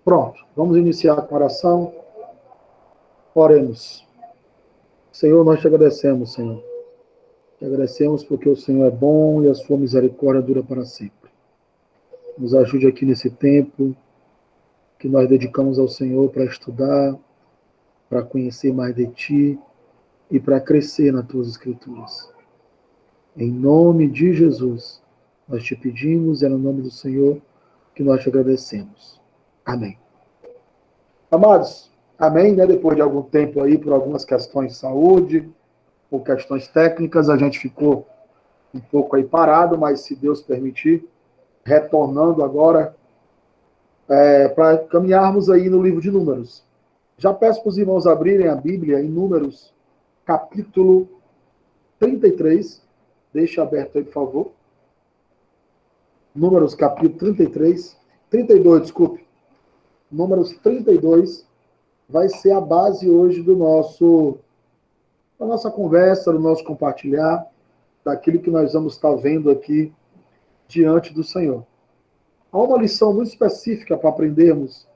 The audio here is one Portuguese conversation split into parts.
Pronto, vamos iniciar com a oração. Oremos. Senhor, nós te agradecemos, Senhor. Te agradecemos porque o Senhor é bom e a sua misericórdia dura para sempre. Nos ajude aqui nesse tempo que nós dedicamos ao Senhor para estudar, para conhecer mais de Ti e para crescer nas Tuas Escrituras. Em nome de Jesus, nós te pedimos e é no nome do Senhor que nós te agradecemos. Amém. Amados, amém, né? Depois de algum tempo aí, por algumas questões de saúde, por questões técnicas, a gente ficou um pouco aí parado, mas se Deus permitir, retornando agora para caminharmos aí no livro de Números. Já peço para os irmãos abrirem a Bíblia em Números, capítulo 33. Deixa aberto aí, por favor. Números, capítulo 32, desculpe. Números 32 vai ser a base hoje da nossa conversa, do nosso compartilhar, daquilo que nós vamos estar vendo aqui diante do Senhor. Há uma lição muito específica para aprendermos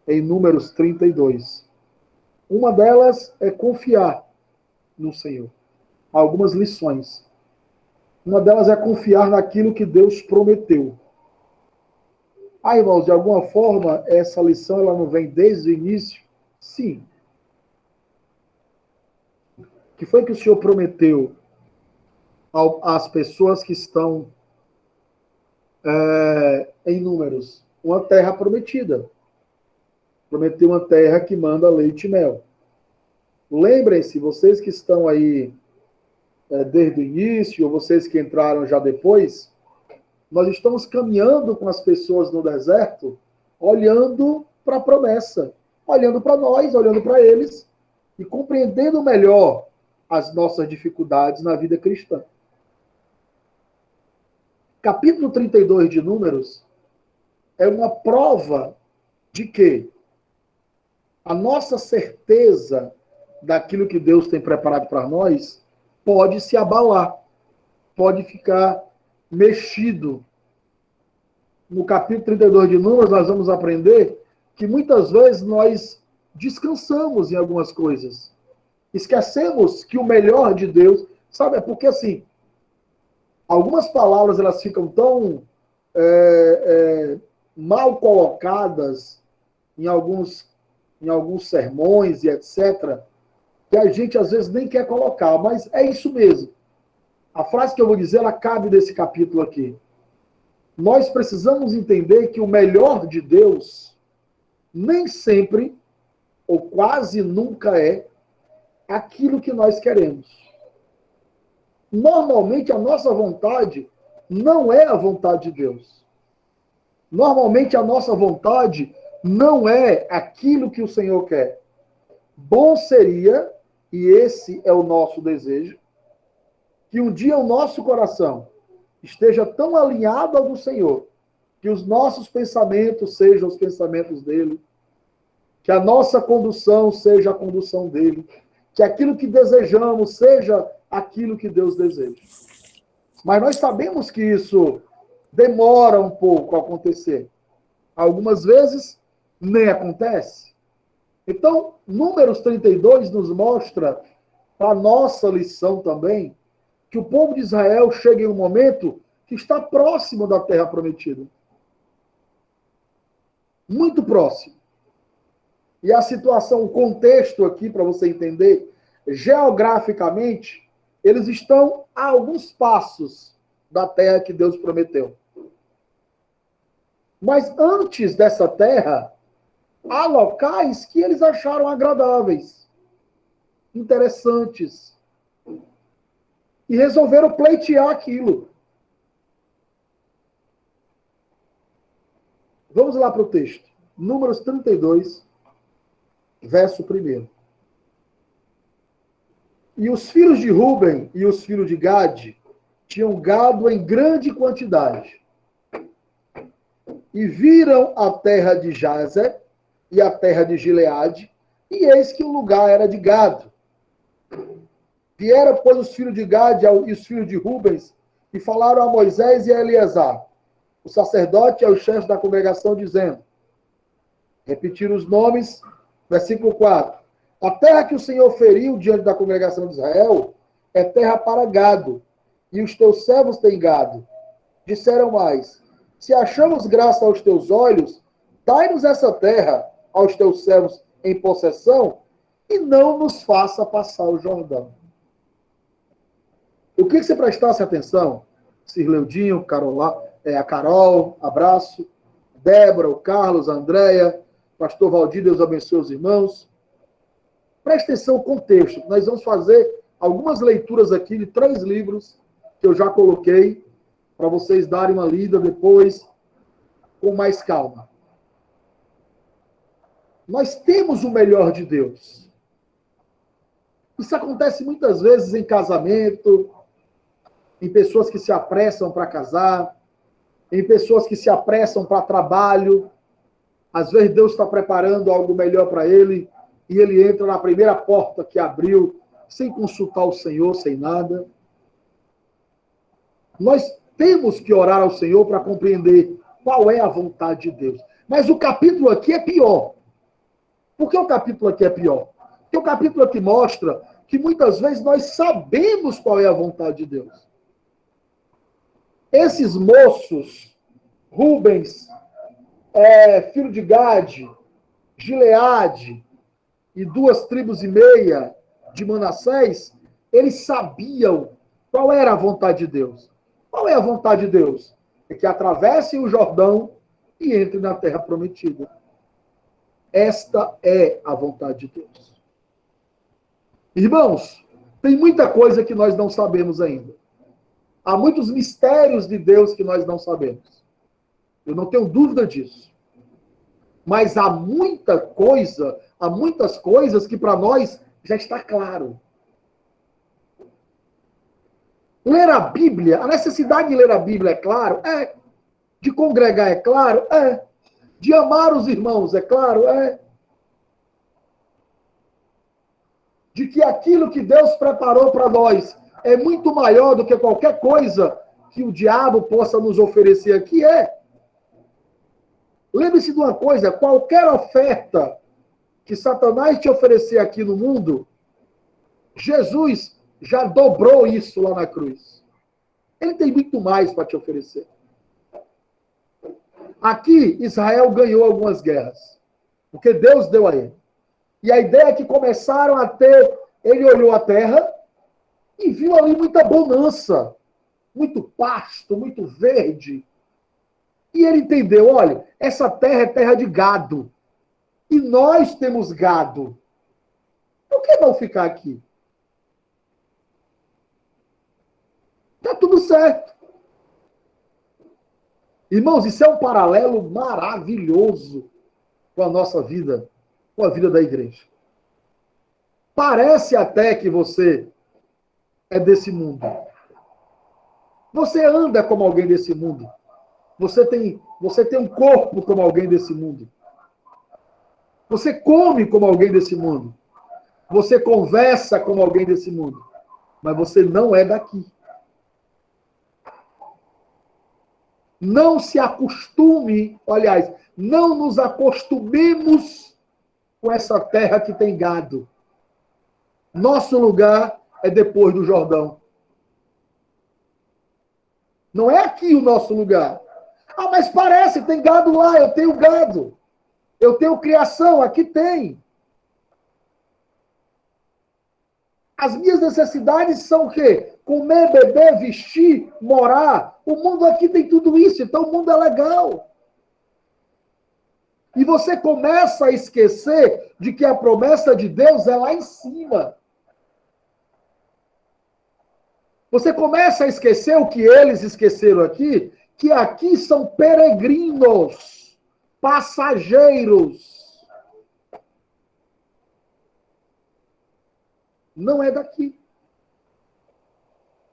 em Números 32. Uma delas é confiar no Senhor. Há algumas lições. Uma delas é confiar naquilo que Deus prometeu. Irmãos, de alguma forma, essa lição ela não vem desde o início? Sim. O que foi que o Senhor prometeu às pessoas que estão em Números? Uma terra prometida. Prometeu uma terra que manda leite e mel. Lembrem-se, vocês que estão aí desde o início, ou vocês que entraram já depois, nós estamos caminhando com as pessoas no deserto, olhando para a promessa, olhando para nós, olhando para eles, e compreendendo melhor as nossas dificuldades na vida cristã. Capítulo 32 de Números é uma prova de que a nossa certeza daquilo que Deus tem preparado para nós pode se abalar, pode ficar mexido. No capítulo 32 de Números, nós vamos aprender que muitas vezes nós descansamos em algumas coisas. Esquecemos que o melhor de Deus, sabe, é porque assim, algumas palavras elas ficam tão mal colocadas em alguns sermões e etc., que a gente às vezes nem quer colocar, mas é isso mesmo. A frase que eu vou dizer, ela cabe nesse capítulo aqui. Nós precisamos entender que o melhor de Deus nem sempre, ou quase nunca é, aquilo que nós queremos. Normalmente a nossa vontade não é a vontade de Deus. Normalmente a nossa vontade não é aquilo que o Senhor quer. Bom seria, e esse é o nosso desejo, que um dia o nosso coração esteja tão alinhado ao do Senhor, que os nossos pensamentos sejam os pensamentos dele, que a nossa condução seja a condução dele, que aquilo que desejamos seja aquilo que Deus deseja. Mas nós sabemos que isso demora um pouco a acontecer. Algumas vezes nem acontece. Então, Números 32 nos mostra, a nossa lição também, que o povo de Israel chega em um momento que está próximo da terra prometida. Muito próximo. E a situação, o contexto aqui, para você entender, geograficamente, eles estão a alguns passos da terra que Deus prometeu. Mas antes dessa terra, há locais que eles acharam agradáveis, interessantes, e resolveram pleitear aquilo. Vamos lá para o texto. Números 32, verso 1. E os filhos de Ruben e os filhos de Gade tinham gado em grande quantidade. E viram a terra de Jazer e a terra de Gileade, e eis que o lugar era de gado. Vieram, pois, os filhos de Gade e os filhos de Rubens, e falaram a Moisés e a Eleazar, o sacerdote e aos chefes da congregação, dizendo: Repetir os nomes, versículo 4. A terra que o Senhor feriu diante da congregação de Israel é terra para gado, e os teus servos têm gado. Disseram mais: se achamos graça aos teus olhos, dai-nos essa terra aos teus servos em possessão, e não nos faça passar o Jordão. Eu queria que você prestasse atenção, Sirleudinho, a Carol, abraço, Débora, o Carlos, a Andréia, pastor Valdir, Deus abençoe os irmãos. Preste atenção no contexto. Nós vamos fazer algumas leituras aqui de 3 livros que eu já coloquei para vocês darem uma lida depois com mais calma. Nós temos o melhor de Deus. Isso acontece muitas vezes em casamento, em pessoas que se apressam para casar, em pessoas que se apressam para trabalho. Às vezes Deus está preparando algo melhor para ele e ele entra na primeira porta que abriu, sem consultar o Senhor, sem nada. Nós temos que orar ao Senhor para compreender qual é a vontade de Deus. Mas o capítulo aqui é pior. Por que o capítulo aqui é pior? Porque o capítulo aqui mostra que muitas vezes nós sabemos qual é a vontade de Deus. Esses moços, Rubens, filho de Gade, Gileade e 2,5 tribos de Manassés, eles sabiam qual era a vontade de Deus. Qual é a vontade de Deus? É que atravessem o Jordão e entrem na terra prometida. Esta é a vontade de Deus. Irmãos, tem muita coisa que nós não sabemos ainda. Há muitos mistérios de Deus que nós não sabemos. Eu não tenho dúvida disso. Mas há muitas coisas que para nós já está claro. Ler a Bíblia, a necessidade de ler a Bíblia é claro? É. De congregar é claro? É. De amar os irmãos é claro? É. De que aquilo que Deus preparou para nós é muito maior do que qualquer coisa que o diabo possa nos oferecer aqui? É. Lembre-se de uma coisa, qualquer oferta que Satanás te oferecer aqui no mundo, Jesus já dobrou isso lá na cruz. Ele tem muito mais para te oferecer. Aqui, Israel ganhou algumas guerras, porque Deus deu a ele. E a ideia é que começaram a ter, ele olhou a terra e viu ali muita bonança, muito pasto, muito verde. E ele entendeu, olha, essa terra é terra de gado. E nós temos gado. Por que não ficar aqui? Está tudo certo. Irmãos, isso é um paralelo maravilhoso com a nossa vida, com a vida da igreja. Parece até que você é desse mundo. Você anda como alguém desse mundo. Você tem um corpo como alguém desse mundo. Você come como alguém desse mundo. Você conversa como alguém desse mundo. Mas você não é daqui. Não se acostume, aliás, não nos acostumemos com essa terra que tem gado. Nosso lugar é depois do Jordão. Não é aqui o nosso lugar. Ah, mas parece, tem gado lá, eu tenho gado. Eu tenho criação, aqui tem. As minhas necessidades são o quê? Comer, beber, vestir, morar. O mundo aqui tem tudo isso, então o mundo é legal. E você começa a esquecer de que a promessa de Deus é lá em cima. Você começa a esquecer o que eles esqueceram aqui, que aqui são peregrinos, passageiros. Não é daqui.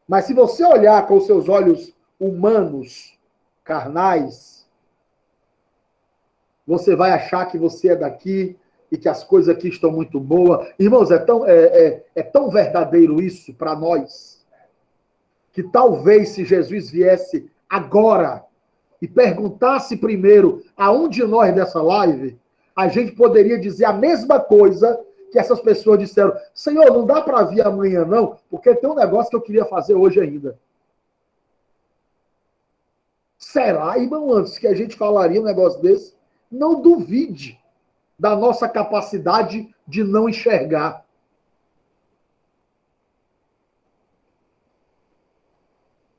Mas se você olhar com os seus olhos humanos, carnais, você vai achar que você é daqui e que as coisas aqui estão muito boas. Irmãos, é tão verdadeiro isso para nós, que talvez se Jesus viesse agora e perguntasse primeiro a um de nós dessa live, a gente poderia dizer a mesma coisa que essas pessoas disseram: Senhor, não dá para vir amanhã não, porque tem um negócio que eu queria fazer hoje ainda. Será, irmão, antes que a gente falaria um negócio desse? Não duvide da nossa capacidade de não enxergar.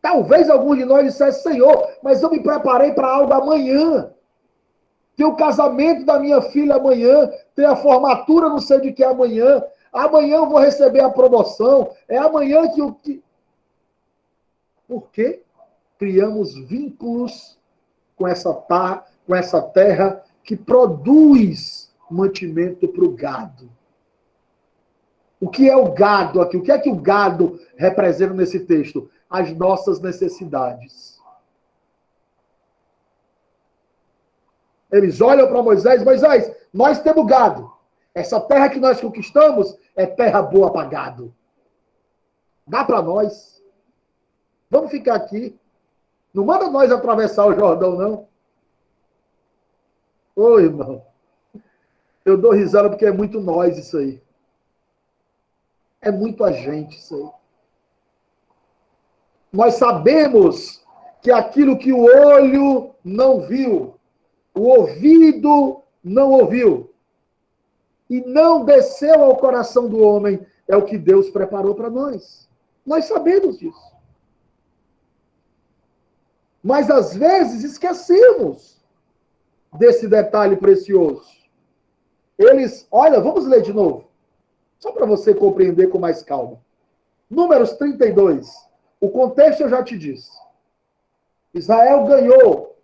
Talvez alguns de nós dissessem: Senhor, mas eu me preparei para algo amanhã. Tem o casamento da minha filha amanhã, tem a formatura não sei de que amanhã, amanhã eu vou receber a promoção, é amanhã que eu... Por quê? Criamos vínculos com essa terra que produz mantimento para o gado. O que é o gado aqui? O que é que o gado representa nesse texto? As nossas necessidades. Eles olham para Moisés: Moisés, nós temos gado. Essa terra que nós conquistamos é terra boa para gado. Dá para nós. Vamos ficar aqui. Não manda nós atravessar o Jordão, não. Ô, irmão. Eu dou risada porque é muito nós isso aí. É muito a gente isso aí. Nós sabemos que aquilo que o olho não viu, o ouvido não ouviu, e não desceu ao coração do homem, é o que Deus preparou para nós. Nós sabemos disso. Mas, às vezes, esquecemos desse detalhe precioso. Olha, vamos ler de novo, só para você compreender com mais calma. Números 32, o contexto eu já te disse. Israel ganhou,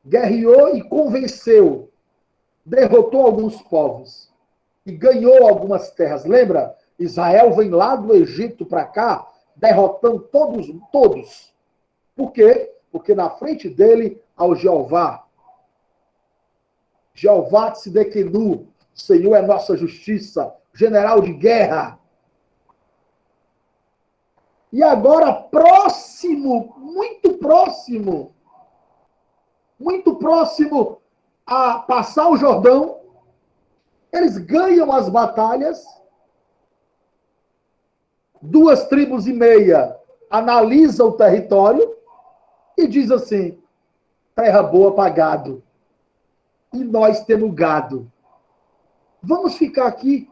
guerreou e convenceu, derrotou alguns povos e ganhou algumas terras. Lembra? Israel vem lá do Egito para cá, derrotando todos. Por quê? Porque na frente dele há o Jeová. Jeová Tsidekenu, o Senhor é nossa justiça, general de guerra. E agora, muito próximo a passar o Jordão, eles ganham as batalhas. 2,5 tribos analisam o território e diz assim: terra boa para gado. E nós temos gado. Vamos ficar aqui.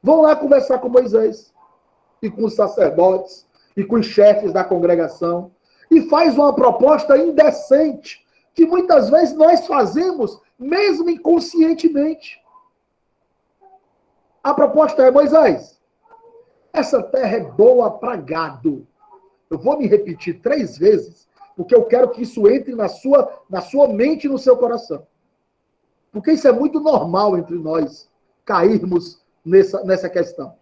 Vão lá conversar com Moisés e com os sacerdotes e com os chefes da congregação e faz uma proposta indecente que muitas vezes nós fazemos mesmo inconscientemente. A proposta é: Moisés, essa terra é boa para gado. Eu vou me repetir 3 vezes, porque eu quero que isso entre na sua mente e no seu coração. Porque isso é muito normal entre nós, cairmos nessa questão.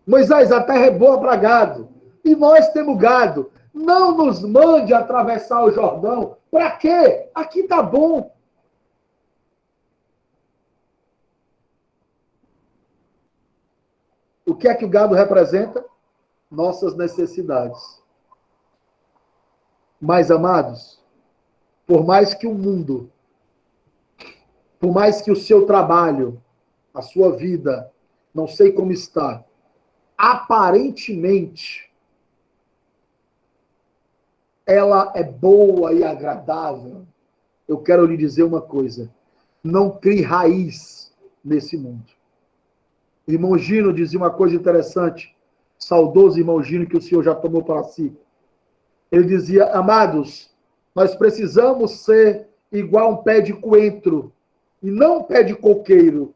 Moisés, a terra é boa para gado, e nós temos gado. Não nos mande atravessar o Jordão. Para quê? Aqui tá bom. O que é que o gado representa? Nossas necessidades. Mas, amados, por mais que o mundo, por mais que o seu trabalho, a sua vida, não sei como está, aparentemente, ela é boa e agradável, eu quero lhe dizer uma coisa: não crie raiz nesse mundo. O irmão Gino dizia uma coisa interessante, saudoso irmão Gino, que o Senhor já tomou para si. Ele dizia: amados, nós precisamos ser igual um pé de coentro, e não um pé de coqueiro.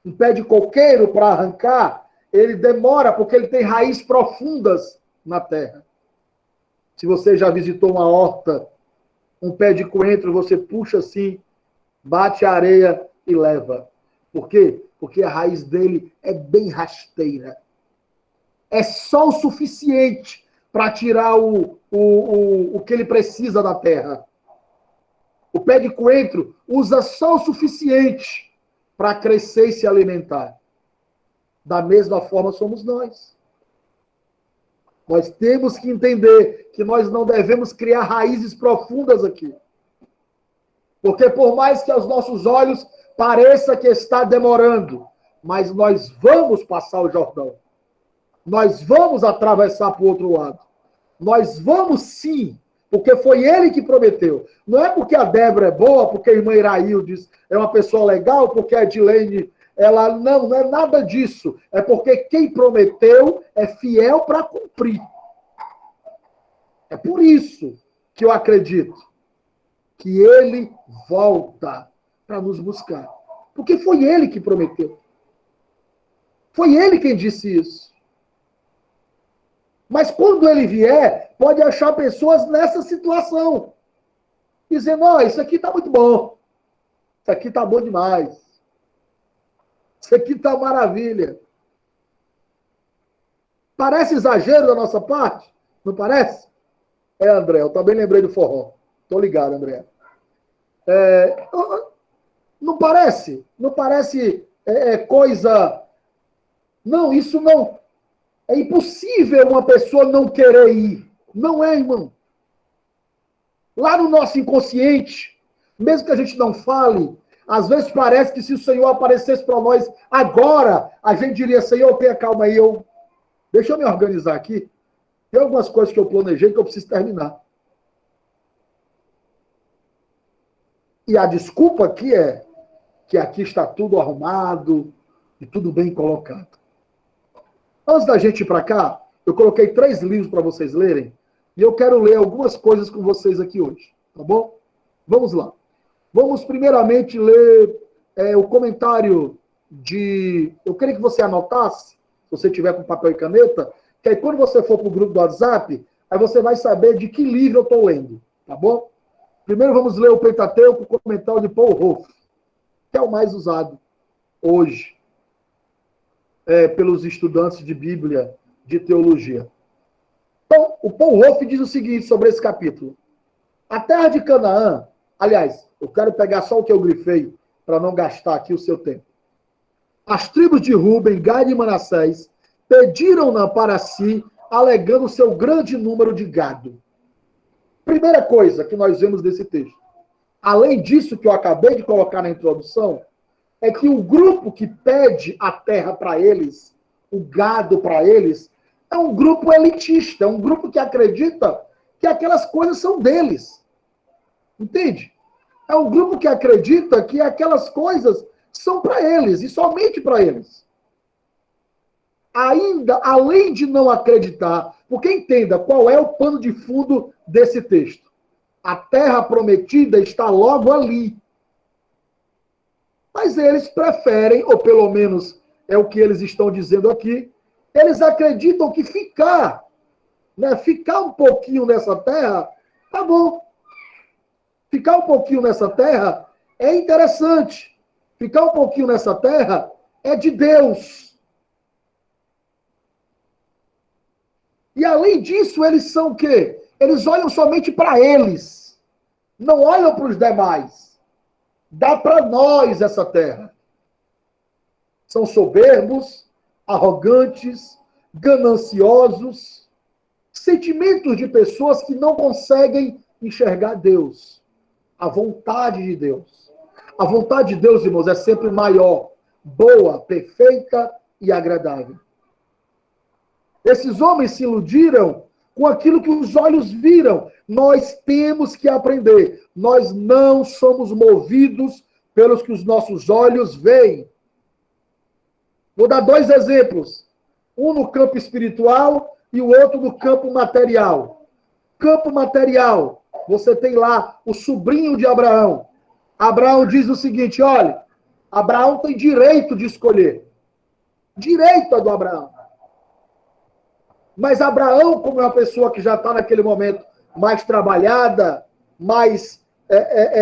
Um pé de coqueiro, para arrancar, ele demora, porque ele tem raízes profundas na terra. Se você já visitou uma horta, um pé de coentro, você puxa assim, bate a areia e leva. Por quê? Porque a raiz dele é bem rasteira. É só o suficiente para tirar o que ele precisa da terra. O pé de coentro usa só o suficiente para crescer e se alimentar. Da mesma forma somos nós. Nós temos que entender que nós não devemos criar raízes profundas aqui. Porque por mais que aos nossos olhos pareça que está demorando, mas nós vamos passar o Jordão. Nós vamos atravessar para o outro lado. Nós vamos sim, porque foi ele que prometeu. Não é porque a Débora é boa, porque a irmã Iraildes é uma pessoa legal, porque a Edilene, ela não é nada disso. É porque quem prometeu é fiel para cumprir. É por isso que eu acredito que ele volta para nos buscar. Porque foi ele que prometeu. Foi ele quem disse isso. Mas quando ele vier, pode achar pessoas nessa situação. Dizendo, ó, isso aqui está muito bom. Isso aqui está bom demais. Isso aqui está maravilha. Parece exagero da nossa parte? Não parece? É, André, eu também lembrei do forró. Tô ligado, André. Não parece? Não parece coisa... Não, isso não... É impossível uma pessoa não querer ir. Não é, irmão. Lá no nosso inconsciente, mesmo que a gente não fale, às vezes parece que se o Senhor aparecesse para nós agora, a gente diria, Senhor, tenha calma aí, deixa eu me organizar aqui. Tem algumas coisas que eu planejei que eu preciso terminar. E a desculpa aqui é que aqui está tudo arrumado e tudo bem colocado. Antes da gente ir para cá, eu coloquei 3 livros para vocês lerem e eu quero ler algumas coisas com vocês aqui hoje, tá bom? Vamos lá. Vamos primeiramente ler o comentário de... Eu queria que você anotasse, se você tiver com papel e caneta, que aí quando você for para o grupo do WhatsApp, aí você vai saber de que livro eu estou lendo, tá bom? Primeiro vamos ler o Pentateuco, o comentário de Paul Hoff, que é o mais usado hoje pelos estudantes de Bíblia, de teologia. Então, o Paul Hoff diz o seguinte sobre esse capítulo. A terra de Canaã, aliás, eu quero pegar só o que eu grifei, para não gastar aqui o seu tempo. As tribos de Ruben, Gad e Manassés pediram-na para si, alegando seu grande número de gado. Primeira coisa que nós vemos desse texto. Além disso que eu acabei de colocar na introdução, é que o grupo que pede a terra para eles, o gado para eles, é um grupo elitista, é um grupo que acredita que aquelas coisas são deles. Entende? É um grupo que acredita que aquelas coisas são para eles, e somente para eles. Ainda, além de não acreditar, porque entenda qual é o pano de fundo desse texto. A terra prometida está logo ali. Mas eles preferem, ou pelo menos é o que eles estão dizendo aqui, eles acreditam que ficar um pouquinho nessa terra, tá bom. Ficar um pouquinho nessa terra é interessante. Ficar um pouquinho nessa terra é de Deus. E além disso, eles são o quê? Eles olham somente para eles. Não olham para os demais. Dá para nós essa terra. São soberbos, arrogantes, gananciosos, sentimentos de pessoas que não conseguem enxergar Deus, a vontade de Deus. A vontade de Deus, irmãos, é sempre maior, boa, perfeita e agradável. Esses homens se iludiram com aquilo que os olhos viram. Nós temos que aprender. Nós não somos movidos pelos que os nossos olhos veem. Vou dar 2 exemplos. Um no campo espiritual e o outro no campo material. Campo material. Você tem lá o sobrinho de Abraão. Abraão diz o seguinte, olha, Abraão tem direito de escolher. Direito é do Abraão. Mas Abraão, como é uma pessoa que já está naquele momento mais trabalhada, mais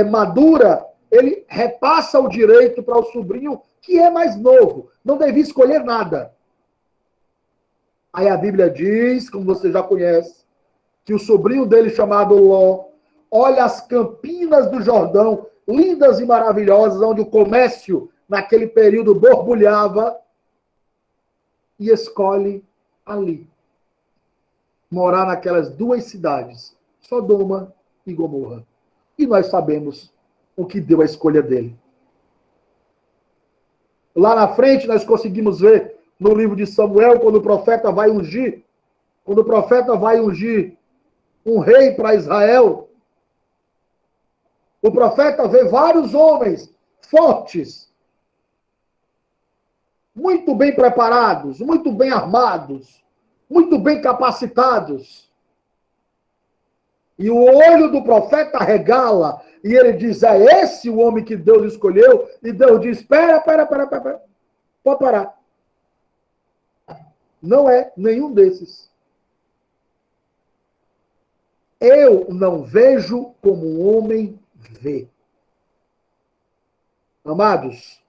madura, ele repassa o direito para o sobrinho, que é mais novo. Não devia escolher nada. Aí a Bíblia diz, como você já conhece, que o sobrinho dele, chamado Ló, olha as campinas do Jordão, lindas e maravilhosas, onde o comércio, naquele período, borbulhava, e escolhe ali morar naquelas 2 cidades, Sodoma e Gomorra. E nós sabemos o que deu a escolha dele. Lá na frente nós conseguimos ver no livro de Samuel, quando o profeta vai ungir um rei para Israel, o profeta vê vários homens fortes, muito bem preparados, muito bem armados, muito bem capacitados. E o olho do profeta regala, e ele diz, é esse o homem que Deus escolheu? E Deus diz, espera, pode parar. Não é nenhum desses. Eu não vejo como um homem vê. Amados,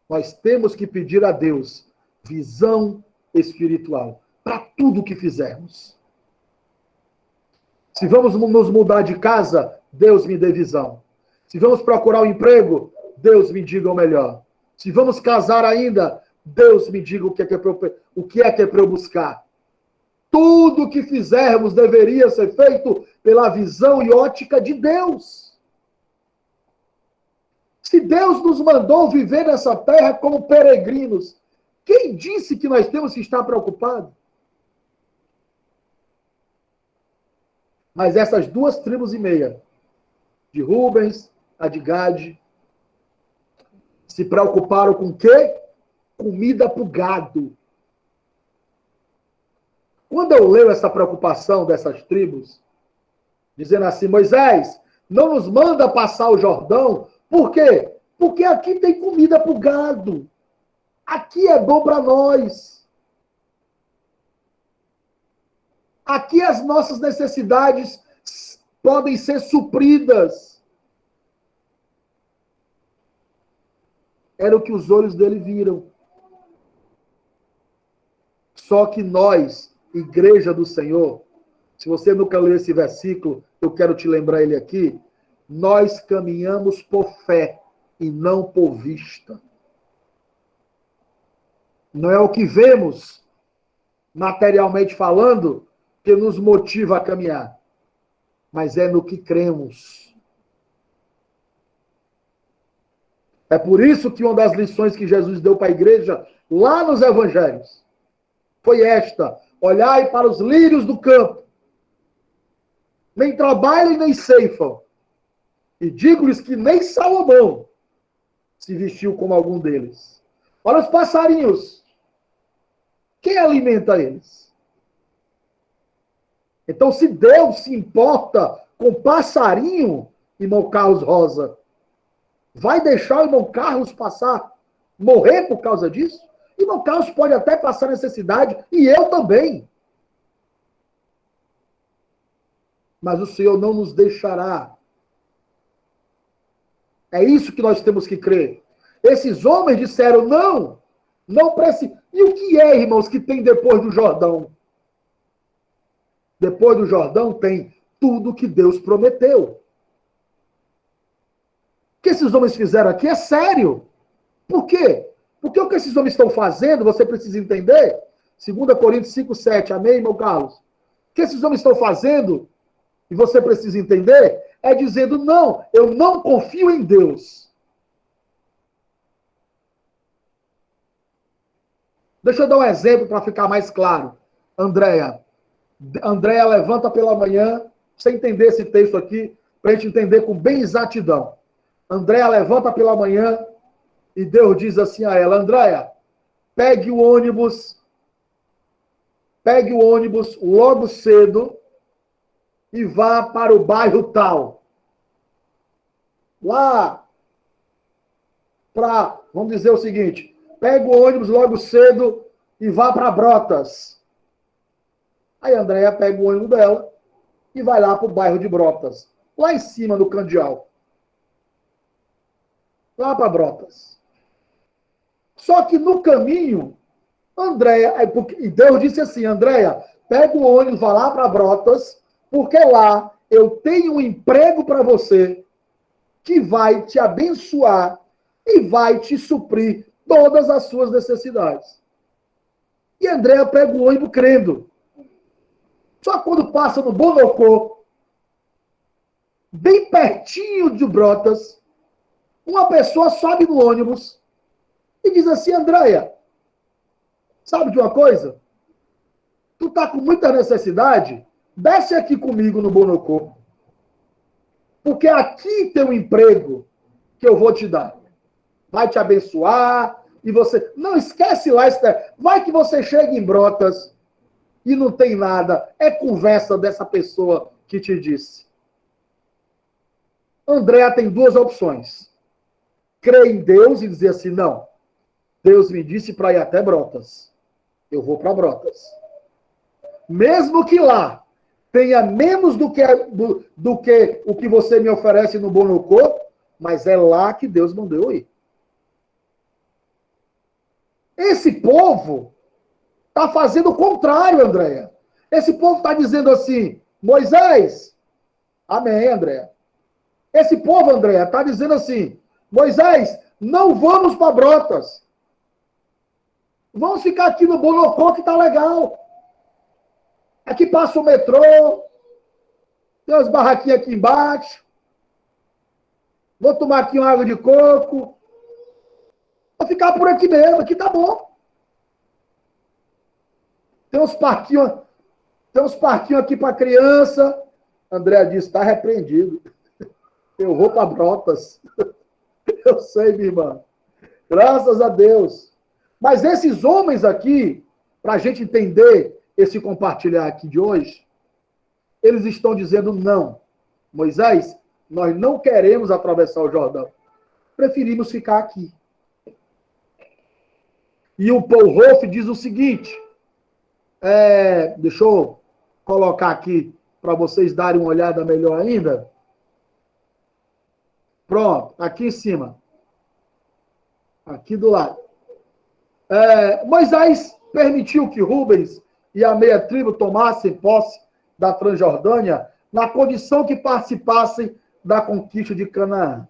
nós temos que pedir a Deus visão espiritual para tudo que fizermos. Se vamos nos mudar de casa, Deus me dê visão. Se vamos procurar um emprego, Deus me diga o melhor. Se vamos casar ainda, Deus me diga o que é para eu buscar. Tudo que fizermos deveria ser feito pela visão e ótica de Deus. Se Deus nos mandou viver nessa terra como peregrinos, quem disse que nós temos que estar preocupados? Mas essas 2,5 tribos, de Rubens, a de Gade, se preocuparam com o quê? Comida para o gado. Quando eu leio essa preocupação dessas tribos, dizendo assim, Moisés, não nos manda passar o Jordão, por quê? Porque aqui tem comida para o gado. Aqui é bom para nós. Aqui as nossas necessidades podem ser supridas. Era o que os olhos dele viram. Só que nós, Igreja do Senhor, se você nunca leu esse versículo, eu quero te lembrar ele aqui, nós caminhamos por fé e não por vista. Não é o que vemos, materialmente falando, que nos motiva a caminhar, mas é no que cremos. É por isso que uma das lições que Jesus deu para a igreja, lá nos evangelhos, foi esta: olhai para os lírios do campo, nem trabalham e nem ceifam, e digo-lhes que nem Salomão se vestiu como algum deles. Olha os passarinhos, quem alimenta eles? Então, se Deus se importa com passarinho, irmão Carlos Rosa, vai deixar o irmão Carlos morrer por causa disso? Irmão Carlos pode até passar necessidade, e eu também. Mas o Senhor não nos deixará. É isso que nós temos que crer. Esses homens disseram, não precisa. E o que é, irmãos, que tem depois do Jordão? Depois do Jordão tem tudo que Deus prometeu. O que esses homens fizeram aqui é sério. Por quê? Porque o que esses homens estão fazendo, você precisa entender. 2 Coríntios 5:7, amém, irmão Carlos? O que esses homens estão fazendo, e você precisa entender, é dizendo, não, eu não confio em Deus. Deixa eu dar um exemplo para ficar mais claro. Andréia levanta pela manhã, você entender esse texto aqui, para a gente entender com bem exatidão. Andréia levanta pela manhã e Deus diz assim a ela, Andréia, pegue o ônibus logo cedo e vá para o bairro tal. Lá, vamos dizer o seguinte, pega o ônibus logo cedo e vá para Brotas. Aí a Andréia pega o ônibus dela e vai lá para o bairro de Brotas. Lá em cima, no Candial. Lá para Brotas. Só que no caminho, e Deus disse assim, Andréia, pega o ônibus, vá lá para Brotas, porque lá eu tenho um emprego para você que vai te abençoar e vai te suprir todas as suas necessidades. E Andréia pega o ônibus crendo. Só quando passa no Bonocô, bem pertinho de Brotas, Uma pessoa sobe no ônibus e diz assim: Andréia, sabe de uma coisa? Tu tá com muita necessidade? Desce aqui comigo no Bonocô. Porque aqui tem um emprego que eu vou te dar. Vai te abençoar. E você... Não, esquece lá. Vai que você chega em Brotas e não tem nada. É conversa dessa pessoa que te disse. Andréa tem duas opções. Crer em Deus e dizer assim: não, Deus me disse para ir até Brotas. Eu vou para Brotas. Mesmo que lá tenha menos do que o que você me oferece no Bonocô, mas é lá que Deus mandou eu ir. Esse povo está fazendo o contrário, Andréia. Esse povo está dizendo assim: Moisés, amém, Andréia. Esse povo, Andréia, está dizendo assim: Moisés, não vamos para Brotas. Vamos ficar aqui no Bonocô que está legal. Aqui passa o metrô, tem umas barraquinhas aqui embaixo. Vou tomar aqui uma água de coco. Vou ficar por aqui mesmo, aqui tá bom. Tem uns parquinhos aqui para criança. André disse: está repreendido. Eu vou para Brotas. Eu sei, minha irmã. Graças a Deus. Mas esses homens aqui, para a gente entender esse compartilhar aqui de hoje, eles estão dizendo: não, Moisés, nós não queremos atravessar o Jordão. Preferimos ficar aqui. E o Paul Rolf diz o seguinte, deixa eu colocar aqui para vocês darem uma olhada melhor ainda. Pronto, aqui em cima. Aqui do lado. Moisés permitiu que Rubens e a meia tribo tomassem posse da Transjordânia na condição que participassem da conquista de Canaã.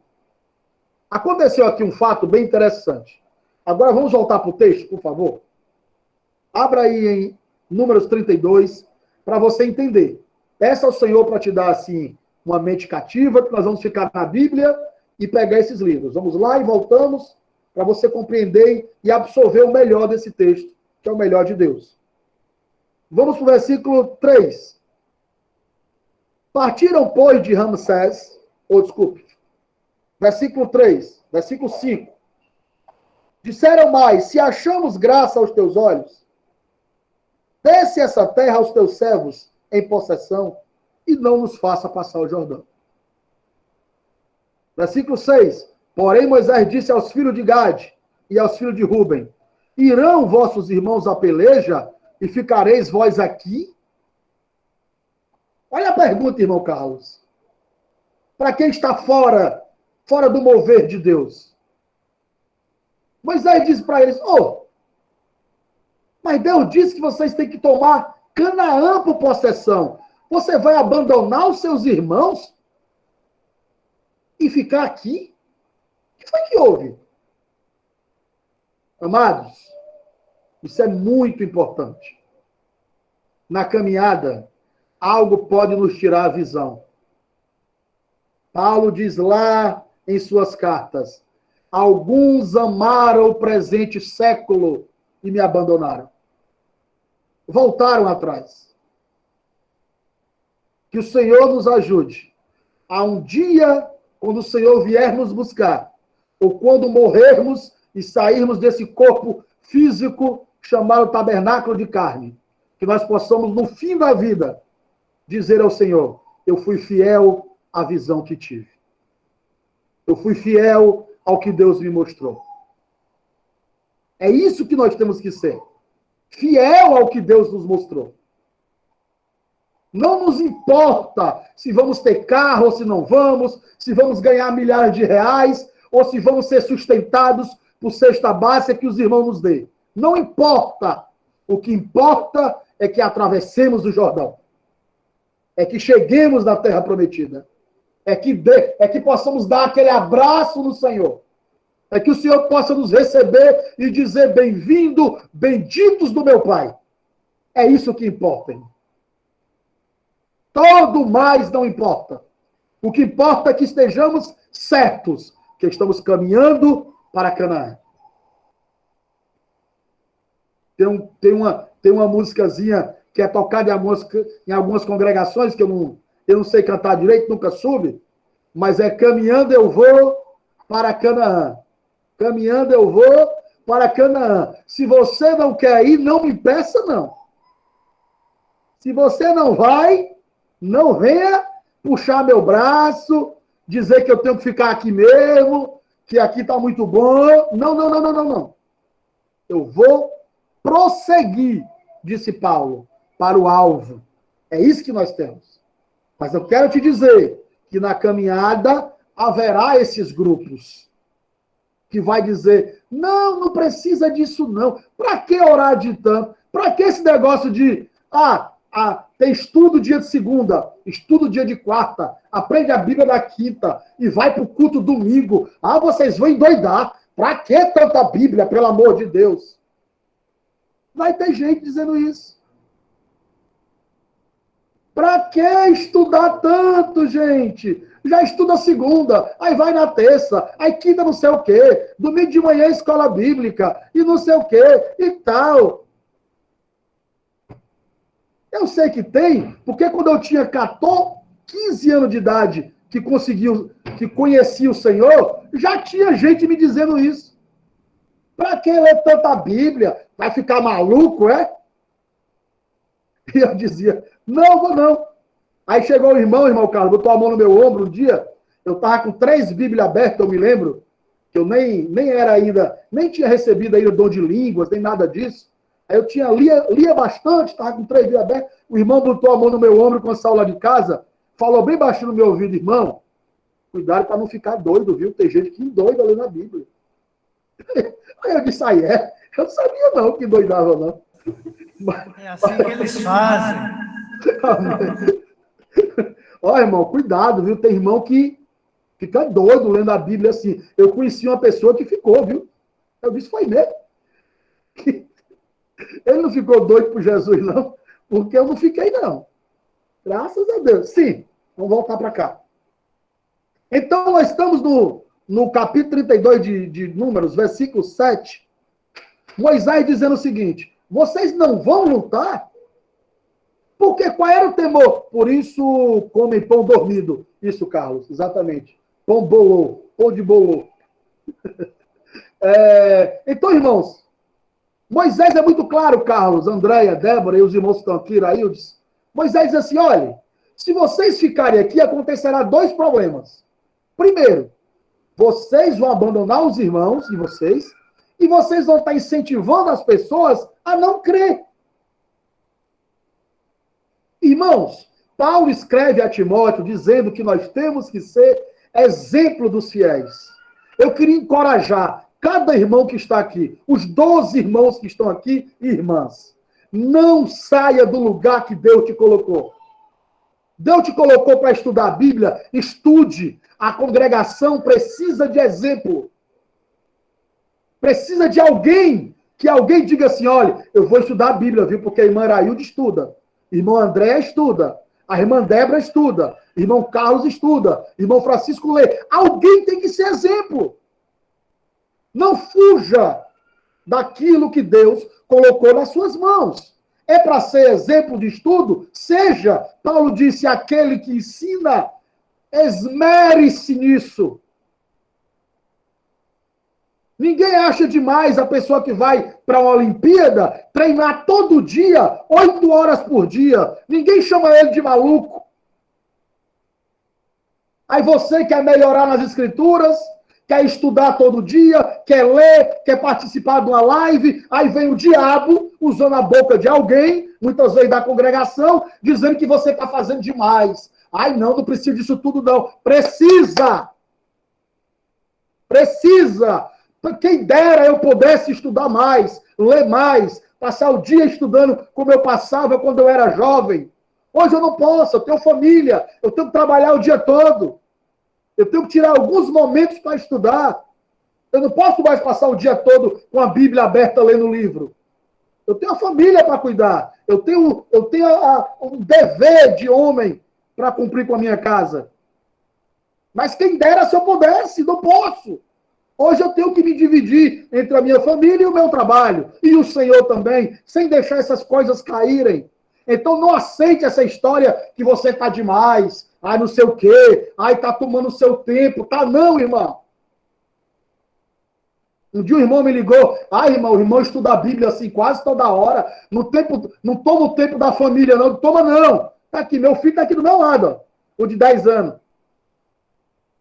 Aconteceu aqui um fato bem interessante. Agora vamos voltar para o texto, por favor. Abra aí em Números 32 para você entender. Peça ao Senhor para te dar assim uma mente cativa, que nós vamos ficar na Bíblia e pegar esses livros. Vamos lá e voltamos para você compreender e absorver o melhor desse texto, que é o melhor de Deus. Vamos para o versículo 3. Partiram, pois, de Ramsés, versículo 3, versículo 5. Disseram mais: se achamos graça aos teus olhos, desce essa terra aos teus servos em possessão e não nos faça passar o Jordão. Versículo 6. Porém, Moisés disse aos filhos de Gade e aos filhos de Ruben: irão vossos irmãos à peleja e ficareis vós aqui? Olha a pergunta, irmão Carlos. Para quem está fora do mover de Deus. Moisés disse para eles: mas Deus disse que vocês têm que tomar Canaã por possessão. Você vai abandonar os seus irmãos e ficar aqui? O que foi que houve? Amados, isso é muito importante. Na caminhada, algo pode nos tirar a visão. Paulo diz lá em suas cartas: alguns amaram o presente século e me abandonaram. Voltaram atrás. Que o Senhor nos ajude a um dia, quando o Senhor vier nos buscar, ou quando morrermos e sairmos desse corpo físico chamado tabernáculo de carne, que nós possamos, no fim da vida, dizer ao Senhor: eu fui fiel à visão que tive. Eu fui fiel ao que Deus me mostrou. É isso que nós temos que ser. Fiel ao que Deus nos mostrou. Não nos importa se vamos ter carro ou se não vamos, se vamos ganhar milhares de reais, ou se vamos ser sustentados por cesta básica que os irmãos nos dêem. Não importa. O que importa é que atravessemos o Jordão. É que cheguemos na terra prometida. É que possamos dar aquele abraço no Senhor. É que o Senhor possa nos receber e dizer: bem-vindo, benditos do meu Pai. É isso que importa, irmão. Todo mais não importa. O que importa é que estejamos certos que estamos caminhando para Canaã. Tem uma musicazinha que é tocada em algumas congregações, que eu não sei cantar direito, nunca soube, mas é caminhando eu vou para Canaã. Caminhando eu vou para Canaã. Se você não quer ir, não me impeça, não. Se você não vai, não venha puxar meu braço, dizer que eu tenho que ficar aqui mesmo, que aqui está muito bom. Não, não, não, não, não, não. Eu vou prosseguir, disse Paulo, para o alvo. É isso que nós temos. Mas eu quero te dizer que na caminhada haverá esses grupos que vai dizer, não precisa disso não. Para que orar de tanto? Para que esse negócio de, tem estudo dia de segunda, estudo dia de quarta, aprende a Bíblia na quinta e vai para o culto domingo. Vocês vão endoidar. Para que tanta Bíblia, pelo amor de Deus? Vai ter gente dizendo isso. Para que estudar tanto, gente? Já estuda segunda, aí vai na terça, aí quinta não sei o quê, domingo de manhã escola bíblica, e não sei o quê, e tal. Eu sei que tem, porque quando eu tinha 15 anos de idade, que conhecia o Senhor, já tinha gente me dizendo isso. Para que ler tanta Bíblia? Vai ficar maluco, é? E eu dizia, não vou não. Aí chegou o irmão Carlos, botou a mão no meu ombro um dia, eu estava com 3 Bíblias abertas, eu me lembro, que eu nem era ainda, nem tinha recebido ainda dom de línguas, nem nada disso. Aí eu lia bastante, estava com 3 Bíblias abertas, o irmão botou a mão no meu ombro quando saiu lá de casa, falou bem baixinho no meu ouvido, irmão, cuidado para não ficar doido, viu? Tem gente que endoida lendo a Bíblia. Aí eu disse, eu não sabia não que doidava não. É assim que eles fazem. Ó, irmão, cuidado, viu? Tem irmão que fica doido lendo a Bíblia assim. Eu conheci uma pessoa que ficou, viu? Eu disse, foi mesmo. Ele não ficou doido por Jesus, não, porque eu não fiquei, não. Graças a Deus. Sim, vamos voltar para cá. Então, nós estamos no capítulo 32 de Números, versículo 7. Moisés dizendo o seguinte, vocês não vão lutar? Porque qual era o temor? Por isso comem pão dormido. Isso, Carlos, exatamente. Pão bolô, pão de bolô. Então, irmãos, Moisés é muito claro, Carlos, Andréia, Débora e os irmãos que estão aqui, Iraildes. Moisés diz assim, olha, se vocês ficarem aqui, acontecerá 2 problemas. Primeiro, vocês vão abandonar os irmãos de vocês e vocês vão estar incentivando as pessoas a não crer. Irmãos, Paulo escreve a Timóteo dizendo que nós temos que ser exemplo dos fiéis. Eu queria encorajar cada irmão que está aqui, os 12 irmãos que estão aqui e irmãs, não saia do lugar que Deus te colocou. Deus te colocou para estudar a Bíblia, estude. A congregação precisa de exemplo. Precisa de alguém, que alguém diga assim, olha, eu vou estudar a Bíblia, viu? Porque a irmã Irailde estuda. Irmão André estuda, a irmã Débora estuda, irmão Carlos estuda, irmão Francisco lê. Alguém tem que ser exemplo. Não fuja daquilo que Deus colocou nas suas mãos. É para ser exemplo de estudo? Seja, Paulo disse, aquele que ensina, esmere-se nisso. Ninguém acha demais a pessoa que vai para uma Olimpíada treinar todo dia, 8 horas por dia. Ninguém chama ele de maluco. Aí você quer melhorar nas escrituras, quer estudar todo dia, quer ler, quer participar de uma live, aí vem o diabo usando a boca de alguém, muitas vezes da congregação, dizendo que você está fazendo demais. Ai, não precisa disso tudo, não. Precisa! Precisa! Quem dera eu pudesse estudar mais, ler mais, passar o dia estudando como eu passava quando eu era jovem. Hoje eu não posso, eu tenho família, eu tenho que trabalhar o dia todo. Eu tenho que tirar alguns momentos para estudar. Eu não posso mais passar o dia todo com a Bíblia aberta lendo o livro. Eu tenho a família para cuidar. Eu tenho um dever de homem para cumprir com a minha casa. Mas quem dera se eu pudesse, não posso. Hoje eu tenho que me dividir entre a minha família e o meu trabalho. E o Senhor também, sem deixar essas coisas caírem. Então não aceite essa história que você está demais. Ai, não sei o quê. Ai, está tomando o seu tempo. Tá não, irmão. Um dia o irmão me ligou. Ai, irmão, o irmão estuda a Bíblia assim quase toda hora. Não toma o tempo da família, não. Não toma, não. Tá aqui, meu filho está aqui do meu lado, ó, o de 10 anos.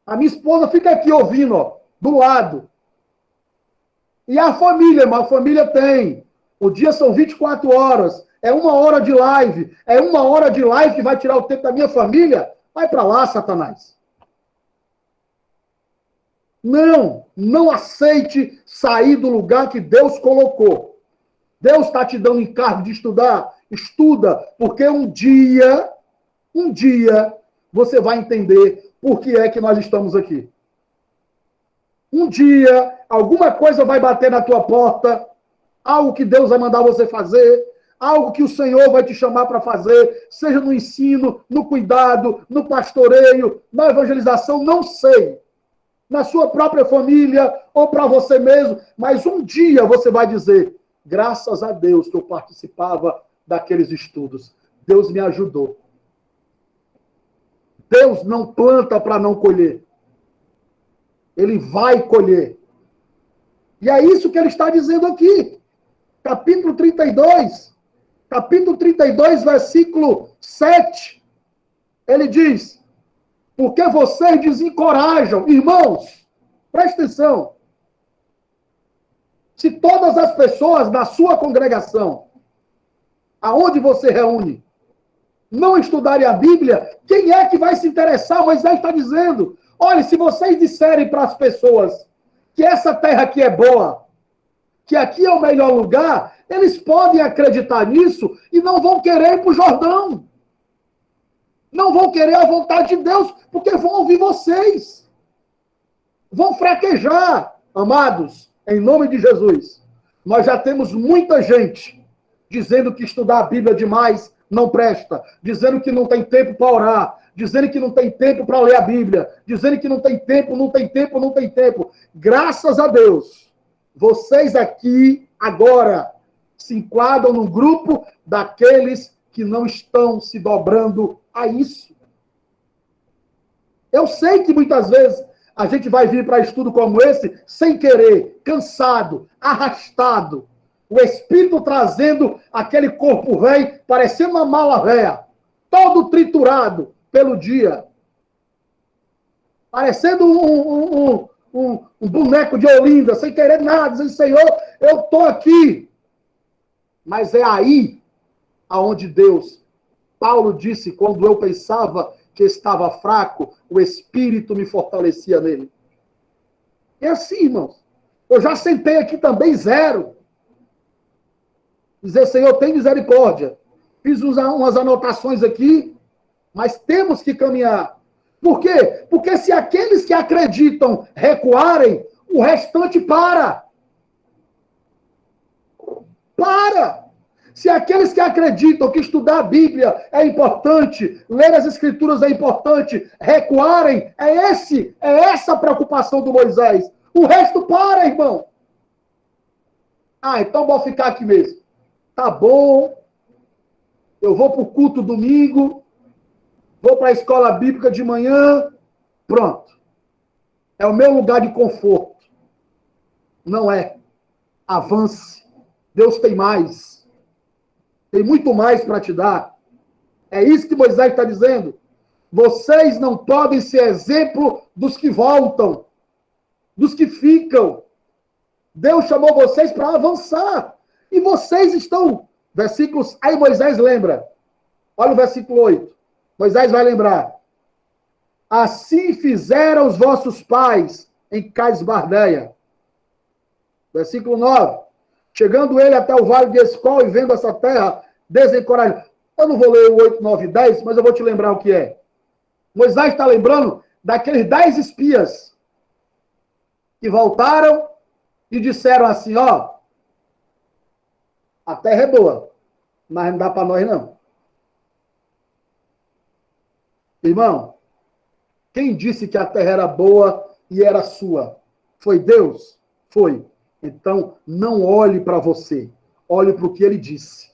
A minha esposa fica aqui ouvindo, ó, do lado. E a família, irmão, a família tem. O dia são 24 horas. É 1 hora de live. É 1 hora de live que vai tirar o tempo da minha família? Vai para lá, Satanás. Não aceite sair do lugar que Deus colocou. Deus está te dando encargo de estudar. Estuda, porque um dia, você vai entender por que é que nós estamos aqui. Um dia, alguma coisa vai bater na tua porta, algo que Deus vai mandar você fazer, algo que o Senhor vai te chamar para fazer, seja no ensino, no cuidado, no pastoreio, na evangelização, não sei. Na sua própria família ou para você mesmo, mas um dia você vai dizer, graças a Deus que eu participava daqueles estudos. Deus me ajudou. Deus não planta para não colher. Ele vai colher. E é isso que ele está dizendo aqui. Capítulo 32, versículo 7. Ele diz, porque vocês desencorajam. Irmãos, presta atenção. Se todas as pessoas da sua congregação, aonde você reúne, não estudarem a Bíblia, quem é que vai se interessar? Moisés está dizendo, olha, se vocês disserem para as pessoas que essa terra aqui é boa, que aqui é o melhor lugar, eles podem acreditar nisso e não vão querer ir para o Jordão. Não vão querer a vontade de Deus, porque vão ouvir vocês. Vão fraquejar, amados, em nome de Jesus. Nós já temos muita gente dizendo que estudar a Bíblia demais não presta, dizendo que não tem tempo para orar, dizendo que não tem tempo para ler a Bíblia, dizendo que não tem tempo. Graças a Deus, vocês aqui, agora, se enquadram no grupo daqueles que não estão se dobrando a isso. Eu sei que muitas vezes a gente vai vir para estudo como esse sem querer, cansado, arrastado. O Espírito trazendo aquele corpo velho, parecendo uma mala velha, todo triturado pelo dia. Parecendo um boneco de Olinda, sem querer nada, dizendo, Senhor, eu estou aqui. Mas é aí aonde Deus, Paulo disse, quando eu pensava que estava fraco, o Espírito me fortalecia nele. É assim, irmãos. Eu já sentei aqui também zero. Dizer, Senhor, tem misericórdia. Fiz umas anotações aqui, mas temos que caminhar. Por quê? Porque se aqueles que acreditam recuarem, o restante para. Para! Se aqueles que acreditam que estudar a Bíblia é importante, ler as Escrituras é importante, recuarem, é essa a preocupação do Moisés. O resto para, irmão. Ah, então vou ficar aqui mesmo. Tá bom. Eu vou para o culto domingo, vou para a escola bíblica de manhã, pronto. É o meu lugar de conforto. Não é. Avance. Deus tem mais. Tem muito mais para te dar. É isso que Moisés está dizendo. Vocês não podem ser exemplo dos que voltam, dos que ficam. Deus chamou vocês para avançar. E vocês estão... Versículos... Aí Moisés lembra. Olha o versículo 8. Moisés vai lembrar. Assim fizeram os vossos pais em Cades Barneia. Versículo 9. Chegando ele até o vale de Escol e vendo essa terra desencorajada. Eu não vou ler o 8, 9 e 10, mas eu vou te lembrar o que é. Moisés está lembrando daqueles 10 espias que voltaram e disseram assim, ó, a terra é boa, mas não dá para nós não. Irmão, Quem disse que a terra era boa e era sua? Foi Deus? Foi. Então, não olhe para você. Olhe para o que ele disse.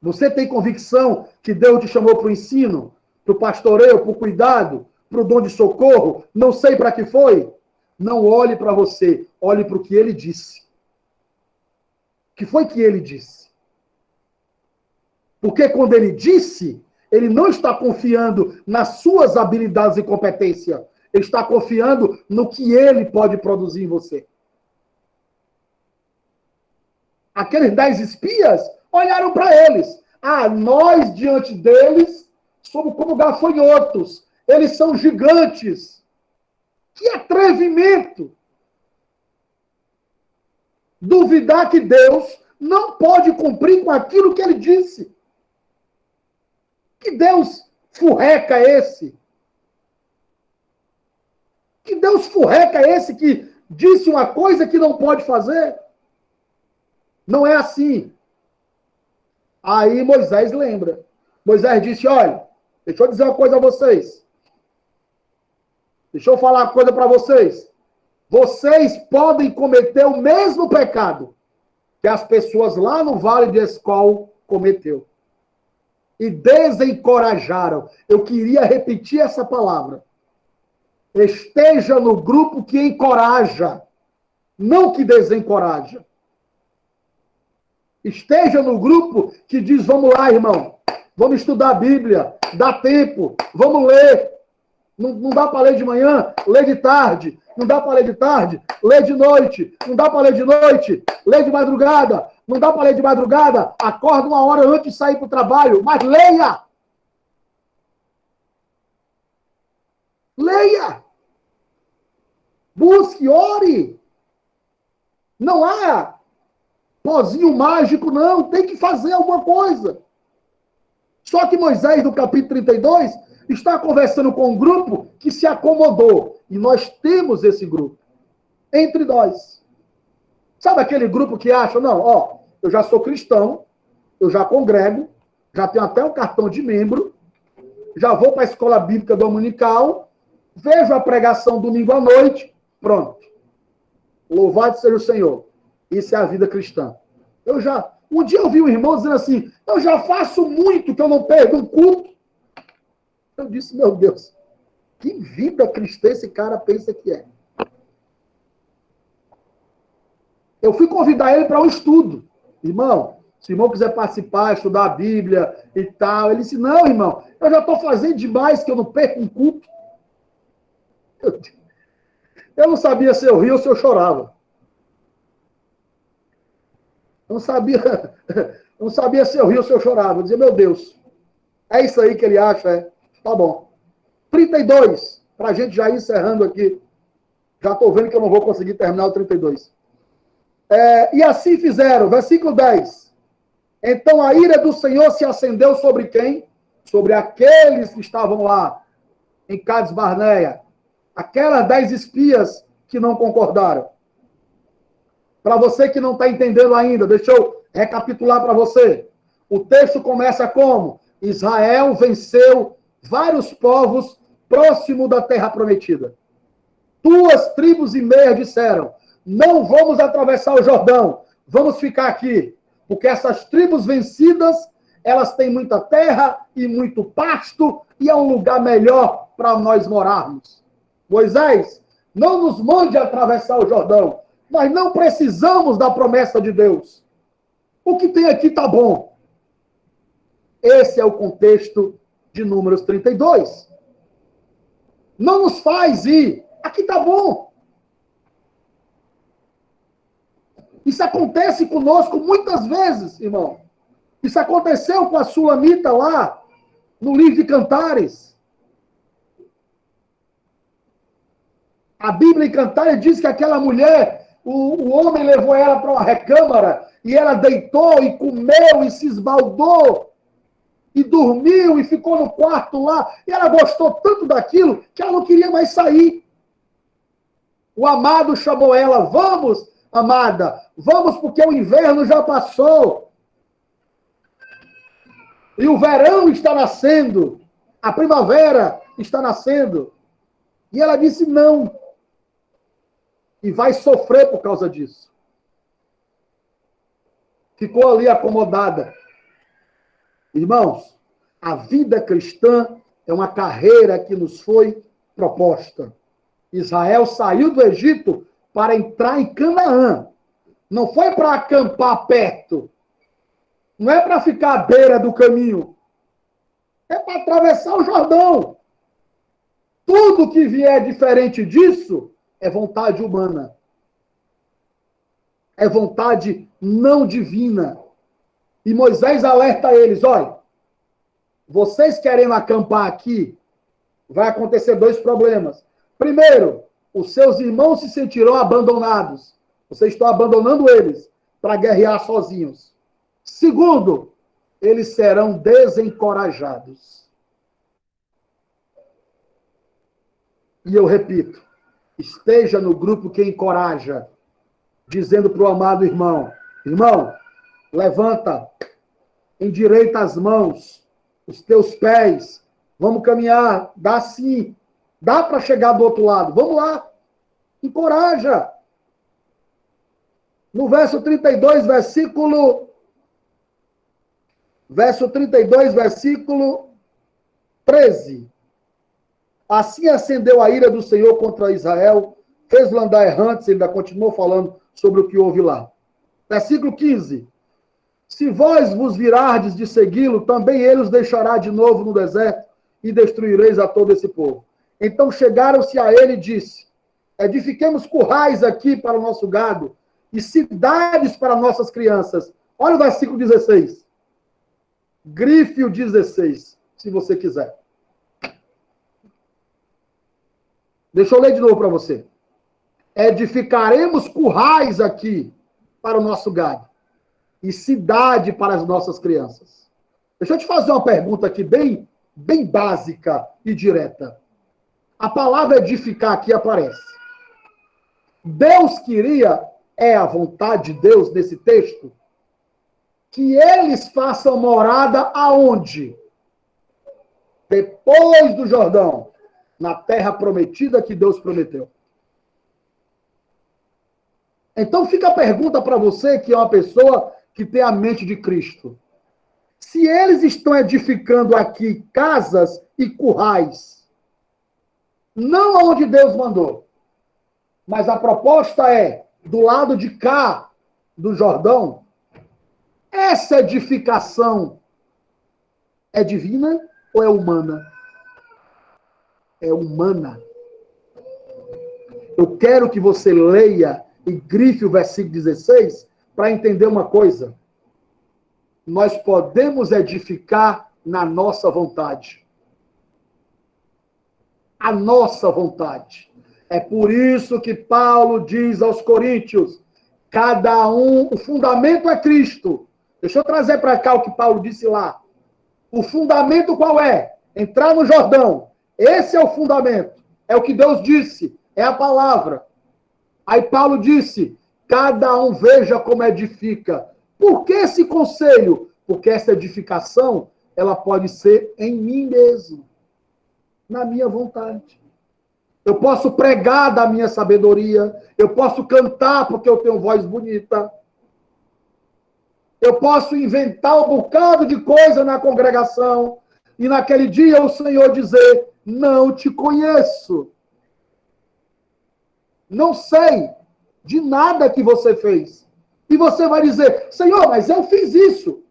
Você tem convicção que Deus te chamou para o ensino, para o pastoreio, para o cuidado, para o dom de socorro? Não sei para que foi. Não olhe para você. Olhe para o que ele disse. O que foi que ele disse? Porque quando ele disse, ele não está confiando nas suas habilidades e competência. Ele está confiando no que ele pode produzir em você. Aqueles 10 espias olharam para eles. Nós, diante deles, somos como gafanhotos. Eles são gigantes. Que atrevimento! Duvidar que Deus não pode cumprir com aquilo que ele disse. Que Deus furreca esse? Que Deus furreca esse que disse uma coisa que não pode fazer? Não é assim. Aí Moisés lembra. Moisés disse, olha, deixa eu dizer uma coisa a vocês. Deixa eu falar uma coisa para vocês. Vocês podem cometer o mesmo pecado que as pessoas lá no Vale de Escol cometeu. E desencorajaram. Eu queria repetir essa palavra. Esteja no grupo que encoraja, não que desencoraja. Esteja no grupo que diz, vamos lá, irmão, vamos estudar a Bíblia, dá tempo, vamos ler. Não dá para ler de manhã, lê de tarde. Não dá para ler de tarde, lê de noite. Não dá para ler de noite, lê de madrugada. Não dá para ler de madrugada, acorda 1 hora antes de sair para o trabalho, mas leia. Leia. Busque, ore. Não há pozinho mágico, não. Tem que fazer alguma coisa. Só que Moisés, no capítulo 32, está conversando com um grupo que se acomodou. E nós temos esse grupo. Entre nós. Sabe aquele grupo que acha, não, eu já sou cristão, eu já congrego, já tenho até um cartão de membro, já vou para a escola bíblica dominical, vejo a pregação domingo à noite, pronto. Louvado seja o Senhor. Isso é a vida cristã. Um dia eu vi um irmão dizendo assim, eu já faço muito que eu não perdo um culto. Eu disse, meu Deus, que vida cristã esse cara pensa que é? Eu fui convidar ele para um estudo. Irmão, se o irmão quiser participar, estudar a Bíblia e tal. Ele disse, não, irmão, eu já estou fazendo demais que eu não perco um culto. Eu não sabia se eu ria ou se eu chorava. Eu não sabia se eu ria ou se eu chorava. Eu dizia, meu Deus, é isso aí que ele acha, Tá bom. 32, para a gente já ir encerrando aqui. Já estou vendo que eu não vou conseguir terminar o 32. E assim fizeram, versículo 10. Então a ira do Senhor se acendeu sobre quem? Sobre aqueles que estavam lá, em Cades Barneia. Aquelas 10 espias que não concordaram. Para você que não está entendendo ainda, deixa eu recapitular para você. O texto começa como? Israel venceu vários povos próximo da terra prometida. 2,5 tribos disseram, não vamos atravessar o Jordão, vamos ficar aqui, porque essas tribos vencidas, elas têm muita terra e muito pasto, e é um lugar melhor para nós morarmos. Moisés, não nos mande atravessar o Jordão, nós não precisamos da promessa de Deus. O que tem aqui está bom. Esse é o contexto de Números 32. Não nos faz ir. Aqui está bom. Isso acontece conosco muitas vezes, irmão. Isso aconteceu com a Sulamita lá, no livro de Cantares. A Bíblia em Cantares diz que aquela mulher, o homem levou ela para uma recâmara, e ela deitou e comeu e se esbaldou. E dormiu e ficou no quarto lá. E ela gostou tanto daquilo que ela não queria mais sair. O amado chamou ela. Vamos, amada. Vamos porque o inverno já passou. E o verão está nascendo. A primavera está nascendo. E ela disse não. E vai sofrer por causa disso. Ficou ali acomodada. Irmãos, a vida cristã é uma carreira que nos foi proposta. Israel saiu do Egito para entrar em Canaã. Não foi para acampar perto. Não é para ficar à beira do caminho. É para atravessar o Jordão. Tudo que vier diferente disso é vontade humana. É vontade não divina. E Moisés alerta eles, olha, vocês querendo acampar aqui, vai acontecer dois problemas. Primeiro, os seus irmãos se sentirão abandonados. Vocês estão abandonando eles para guerrear sozinhos. Segundo, eles serão desencorajados. E eu repito, esteja no grupo que encoraja, dizendo para o amado irmão, irmão, levanta, endireita as mãos, os teus pés, vamos caminhar, dá sim, dá para chegar do outro lado, vamos lá, encoraja. No verso 32, versículo 13. Assim acendeu a ira do Senhor contra Israel, fez-lo andar errantes, ele ainda continuou falando sobre o que houve lá. Versículo 15. Se vós vos virardes de segui-lo, também ele os deixará de novo no deserto e destruireis a todo esse povo. Então chegaram-se a ele e disse, edifiquemos currais aqui para o nosso gado e cidades para nossas crianças. Olha o versículo 16. Grife o 16, se você quiser. Deixa eu ler de novo para você. Edificaremos currais aqui para o nosso gado e cidade para as nossas crianças. Deixa eu te fazer uma pergunta aqui bem básica e direta. A palavra edificar aqui aparece. Deus queria, é a vontade de Deus nesse texto, que eles façam morada aonde? Depois do Jordão, na terra prometida que Deus prometeu. Então fica a pergunta para você, que é uma pessoa que tem a mente de Cristo. Se eles estão edificando aqui casas e currais, não onde Deus mandou, mas a proposta é do lado de cá do Jordão, essa edificação é divina ou é humana? É humana. Eu quero que você leia e grife o versículo 16 para entender uma coisa. Nós podemos edificar na nossa vontade. A nossa vontade. É por isso que Paulo diz aos Coríntios, cada um, o fundamento é Cristo. Deixa eu trazer para cá o que Paulo disse lá. O fundamento qual é? Entrar no Jordão. Esse é o fundamento. É o que Deus disse. É a palavra. Aí Paulo disse, cada um veja como edifica. Por que esse conselho? Porque essa edificação, ela pode ser em mim mesmo. Na minha vontade. Eu posso pregar da minha sabedoria. Eu posso cantar porque eu tenho voz bonita. Eu posso inventar um bocado de coisa na congregação. E naquele dia o Senhor dizer, não te conheço. Não sei de nada que você fez. E você vai dizer, Senhor, mas eu fiz isso.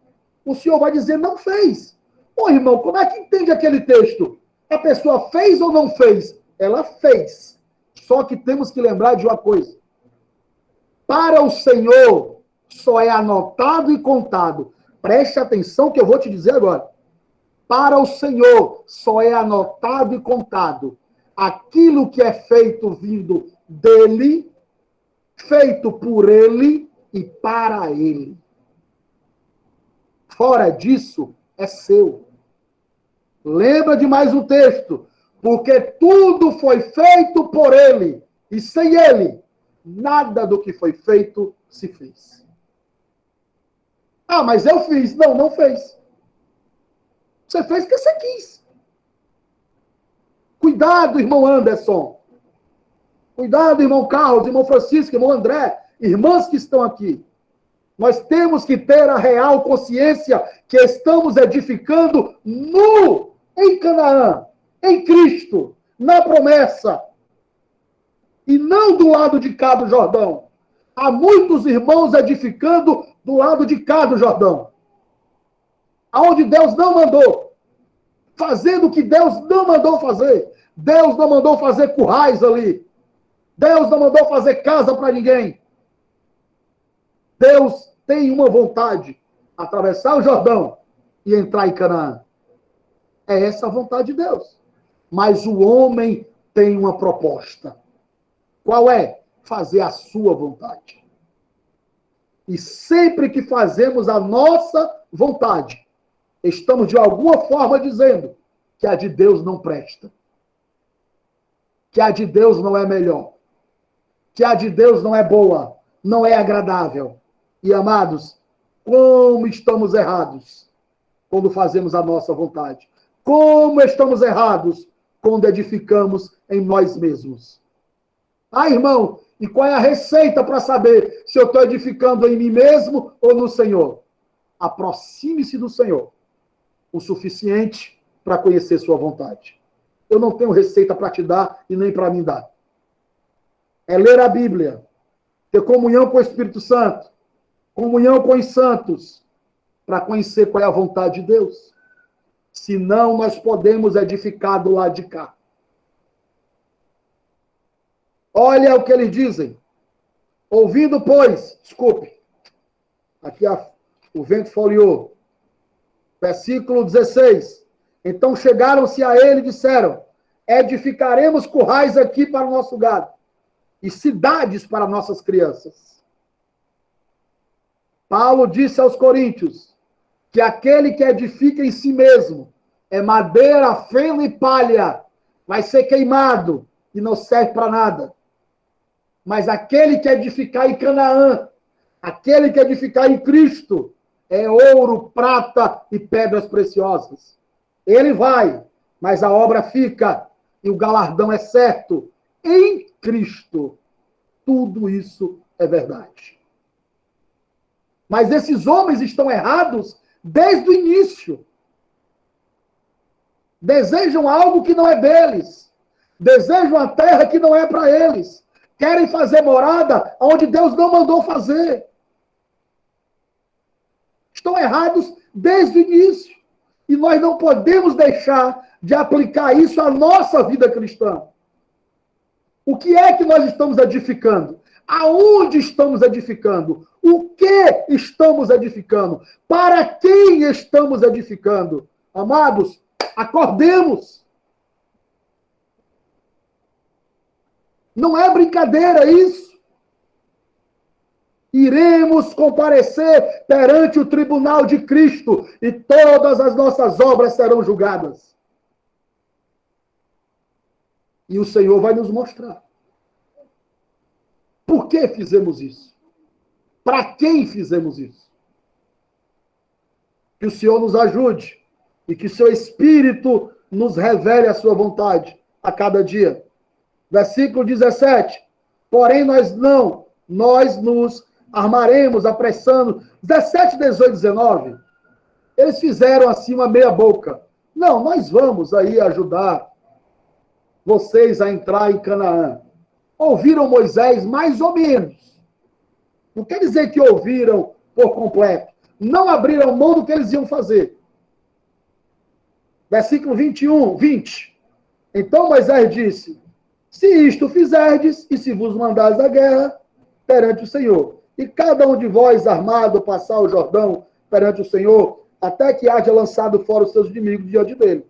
O Senhor vai dizer, não fez. Ô, irmão, como é que entende aquele texto? A pessoa fez ou não fez? Ela fez. Só que temos que lembrar de uma coisa. Para o Senhor, só é anotado e contado. Preste atenção que eu vou te dizer agora. Para o Senhor, só é anotado e contado aquilo que é feito vindo dele, feito por ele e para ele. Fora disso, é seu. Lembra de mais um texto. Porque tudo foi feito por ele. E sem ele, nada do que foi feito se fez. Ah, mas eu fiz. Não, não fez. Você fez porque você quis. Cuidado, irmão Anderson. Cuidado, irmão Carlos, irmão Francisco, irmão André, irmãs que estão aqui. Nós temos que ter a real consciência que estamos edificando em Canaã, em Cristo, na promessa. E não do lado de cá do Jordão. Há muitos irmãos edificando do lado de cá do Jordão. Aonde Deus não mandou. Fazendo o que Deus não mandou fazer. Deus não mandou fazer currais ali. Deus não mandou fazer casa para ninguém. Deus tem uma vontade. Atravessar o Jordão e entrar em Canaã. É essa a vontade de Deus. Mas o homem tem uma proposta. Qual é? Fazer a sua vontade. E sempre que fazemos a nossa vontade, estamos de alguma forma dizendo que a de Deus não presta. Que a de Deus não é melhor. Que a de Deus não é boa, não é agradável. E, amados, como estamos errados quando fazemos a nossa vontade. Como estamos errados quando edificamos em nós mesmos. Ah, irmão, e qual é a receita para saber se eu estou edificando em mim mesmo ou no Senhor? Aproxime-se do Senhor o suficiente para conhecer sua vontade. Eu não tenho receita para te dar e nem para mim dar. É ler a Bíblia, ter comunhão com o Espírito Santo, comunhão com os santos, para conhecer qual é a vontade de Deus. Senão, nós podemos edificar do lado de cá. Olha o que eles dizem. Ouvindo, pois, desculpe, aqui o vento folheou. Versículo 16. Então chegaram-se a ele e disseram: edificaremos currais aqui para o nosso gado e cidades para nossas crianças. Paulo disse aos coríntios que aquele que edifica em si mesmo é madeira, feno e palha, vai ser queimado e não serve para nada. Mas aquele que edificar em Canaã, aquele que edificar em Cristo, é ouro, prata e pedras preciosas. Ele vai, mas a obra fica e o galardão é certo. Em Cristo, tudo isso é verdade. Mas esses homens estão errados desde o início. Desejam algo que não é deles. Desejam a terra que não é para eles. Querem fazer morada onde Deus não mandou fazer. Estão errados desde o início. E nós não podemos deixar de aplicar isso à nossa vida cristã. O que é que nós estamos edificando? Aonde estamos edificando? O que estamos edificando? Para quem estamos edificando? Amados, acordemos. Não é brincadeira isso. Iremos comparecer perante o tribunal de Cristo e todas as nossas obras serão julgadas. E o Senhor vai nos mostrar. Por que fizemos isso? Para quem fizemos isso? Que o Senhor nos ajude e que seu Espírito nos revele a sua vontade a cada dia. Versículo 17. Porém, nós nos armaremos apressando. 17, 18, 19. Eles fizeram assim uma meia boca. Não, nós vamos aí ajudar vocês a entrar em Canaã. Ouviram Moisés mais ou menos. Não quer dizer que ouviram por completo. Não abriram mão do que eles iam fazer. Versículo 20. Então Moisés disse: se isto fizerdes, e se vos mandares a guerra perante o Senhor, e cada um de vós armado passar o Jordão perante o Senhor, até que haja lançado fora os seus inimigos diante dele.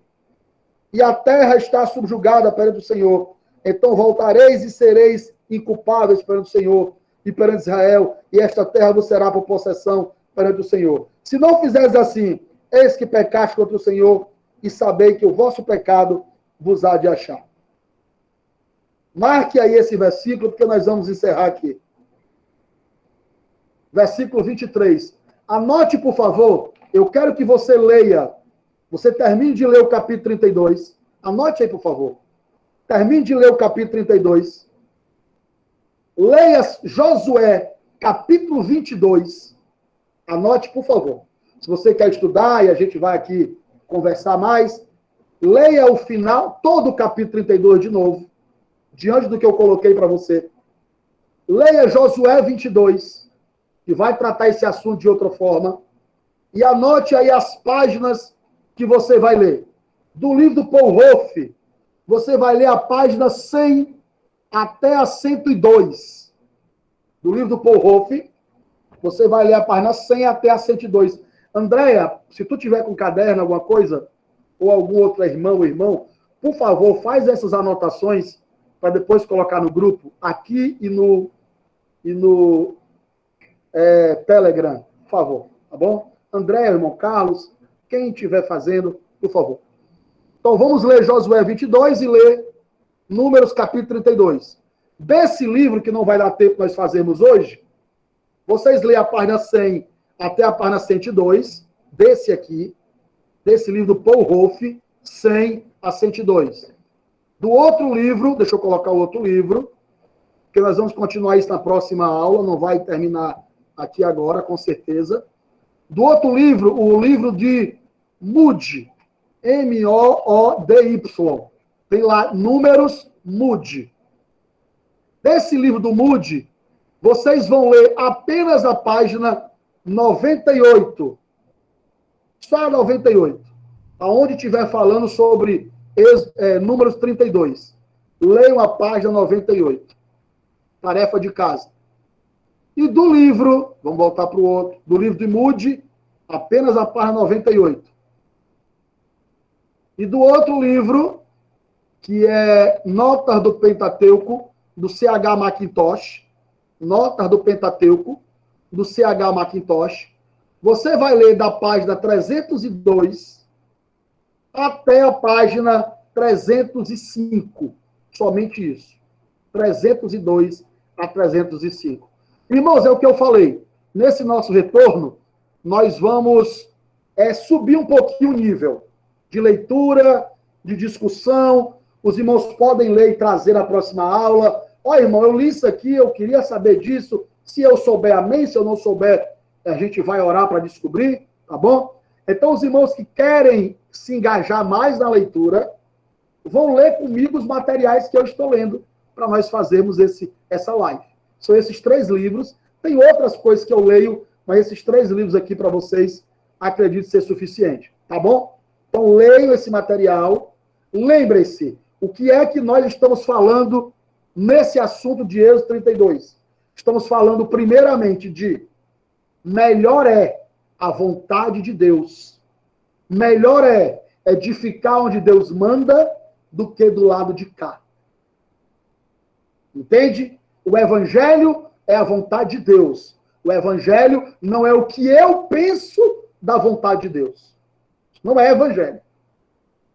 E a terra está subjugada perante o Senhor. Então voltareis e sereis inculpáveis perante o Senhor e perante Israel, e esta terra vos será por possessão perante o Senhor. Se não fizeres assim, eis que pecaste contra o Senhor, e sabei que o vosso pecado vos há de achar. Marque aí esse versículo, porque nós vamos encerrar aqui. Versículo 23. Anote, por favor. Eu quero que você leia. Você termine de ler o capítulo 32. Anote aí, por favor. Termine de ler o capítulo 32. Leia Josué, capítulo 22. Anote, por favor. Se você quer estudar e a gente vai aqui conversar mais, leia o final, todo o capítulo 32 de novo, diante do que eu coloquei para você. Leia Josué 22, que vai tratar esse assunto de outra forma. E anote aí as páginas que você vai ler. Do livro do Paul Hoff, você vai ler a página 100 até a 102. Do livro do Paul Hoff, você vai ler a página 100 até a 102. Andréia, se tu tiver com caderno, alguma coisa, ou algum outro irmão ou irmão, por favor, faz essas anotações para depois colocar no grupo, aqui e no Telegram, por favor, tá bom? Andréia, irmão Carlos, quem estiver fazendo, por favor. Então, vamos ler Josué 22 e ler Números, capítulo 32. Desse livro, que não vai dar tempo nós fazermos hoje, vocês leem a página 100 até a página 102, desse aqui, desse livro do Paul Hoff, 100 a 102. Do outro livro, deixa eu colocar o outro livro, porque nós vamos continuar isso na próxima aula, não vai terminar aqui agora, com certeza. Do outro livro, o livro de Moody, M-O-O-D-Y. Tem lá, Números, Moody. Desse livro do Moody, vocês vão ler apenas a página 98. Só a 98. Aonde estiver falando sobre Números 32. Leiam a página 98. Tarefa de casa. E do livro, vamos voltar para o outro, do livro de Moody, apenas a página 98. E do outro livro, que é Notas do Pentateuco, do C.H. Mackintosh, Notas do Pentateuco, do C.H. Mackintosh, você vai ler da página 302 até a página 305. Somente isso. 302 a 305. Irmãos, é o que eu falei. Nesse nosso retorno, nós vamos subir um pouquinho o nível de leitura, de discussão. Os irmãos podem ler e trazer na próxima aula. Ó, irmão, eu li isso aqui, eu queria saber disso. Se eu souber, amém. Se eu não souber, a gente vai orar para descobrir, tá bom? Então, os irmãos que querem se engajar mais na leitura, vão ler comigo os materiais que eu estou lendo para nós fazermos essa live. São esses 3 livros. Tem outras coisas que eu leio, mas esses 3 livros aqui para vocês, acredito ser suficiente, tá bom? Então, leiam esse material. Lembre-se, o que é que nós estamos falando nesse assunto de Êxodo 32? Estamos falando, primeiramente, de melhor é a vontade de Deus. Melhor é edificar onde Deus manda do que do lado de cá. Entende? O evangelho é a vontade de Deus. O evangelho não é o que eu penso da vontade de Deus. Não é evangelho.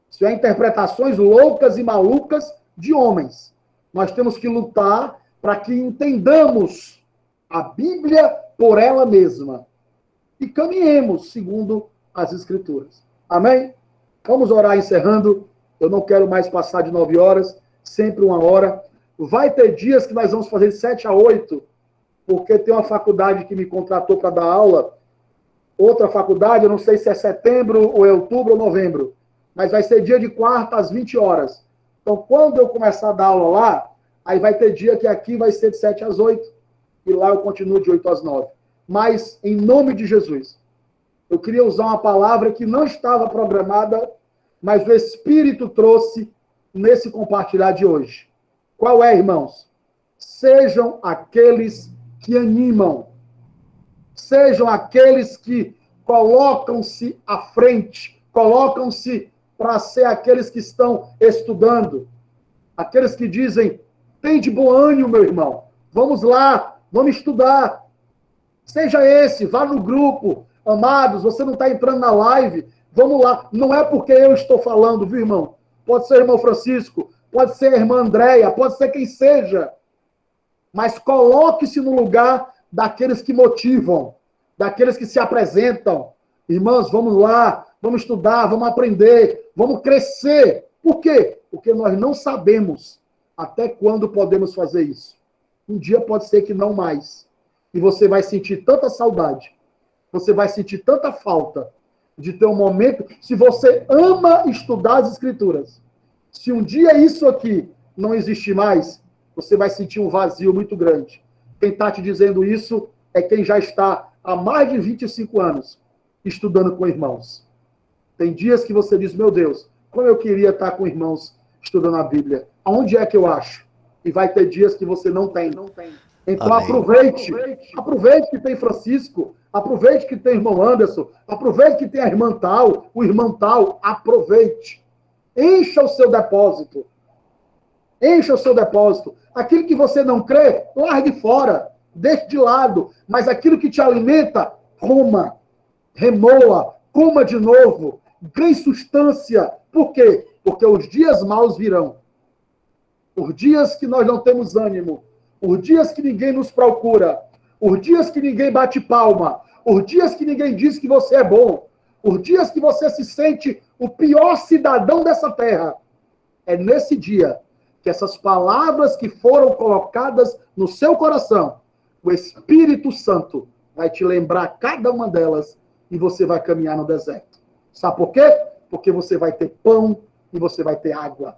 Isso é interpretações loucas e malucas de homens. Nós temos que lutar para que entendamos a Bíblia por ela mesma e caminhemos segundo as Escrituras. Amém? Vamos orar encerrando. Eu não quero mais passar de 9 horas, sempre 1 hora. Vai ter dias que nós vamos fazer de 7 a 8, porque tem uma faculdade que me contratou para dar aula. Outra faculdade, eu não sei se é setembro, ou é outubro, ou novembro. Mas vai ser dia de quarta às 20 horas. Então, quando eu começar a dar aula lá, aí vai ter dia que aqui vai ser de 7 às 8, e lá eu continuo de 8 às 9. Mas, em nome de Jesus, eu queria usar uma palavra que não estava programada, mas o Espírito trouxe nesse compartilhar de hoje. Qual é, irmãos? Sejam aqueles que animam. Sejam aqueles que colocam-se à frente, colocam-se para ser aqueles que estão estudando. Aqueles que dizem, tem de bom ânimo, meu irmão. Vamos lá, vamos estudar. Seja esse, vá no grupo. Amados, você não está entrando na live, vamos lá. Não é porque eu estou falando, viu, irmão? Pode ser o irmão Francisco, pode ser a irmã Andréia, pode ser quem seja. Mas coloque-se no lugar daqueles que motivam, daqueles que se apresentam. Irmãos, vamos lá, vamos estudar, vamos aprender, vamos crescer. Por quê? Porque nós não sabemos até quando podemos fazer isso. Um dia pode ser que não mais. E você vai sentir tanta saudade, você vai sentir tanta falta de ter um momento. Se você ama estudar as Escrituras, se um dia isso aqui não existir mais, você vai sentir um vazio muito grande. Quem está te dizendo isso é quem já está há mais de 25 anos estudando com irmãos. Tem dias que você diz, meu Deus, como eu queria estar com irmãos estudando a Bíblia. Aonde é que eu acho? E vai ter dias que você não tem. Então aproveite que tem Francisco, aproveite que tem irmão Anderson, aproveite que tem a irmã tal, o irmão tal, aproveite. Encha o seu depósito. Encha o seu depósito. Aquilo que você não crê, largue fora, deixe de lado. Mas aquilo que te alimenta, coma, remoa, coma de novo, ganhe substância. Por quê? Porque os dias maus virão. Os dias que nós não temos ânimo, os dias que ninguém nos procura, os dias que ninguém bate palma, os dias que ninguém diz que você é bom, os dias que você se sente o pior cidadão dessa terra. É nesse dia que essas palavras que foram colocadas no seu coração, o Espírito Santo vai te lembrar cada uma delas e você vai caminhar no deserto. Sabe por quê? Porque você vai ter pão e você vai ter água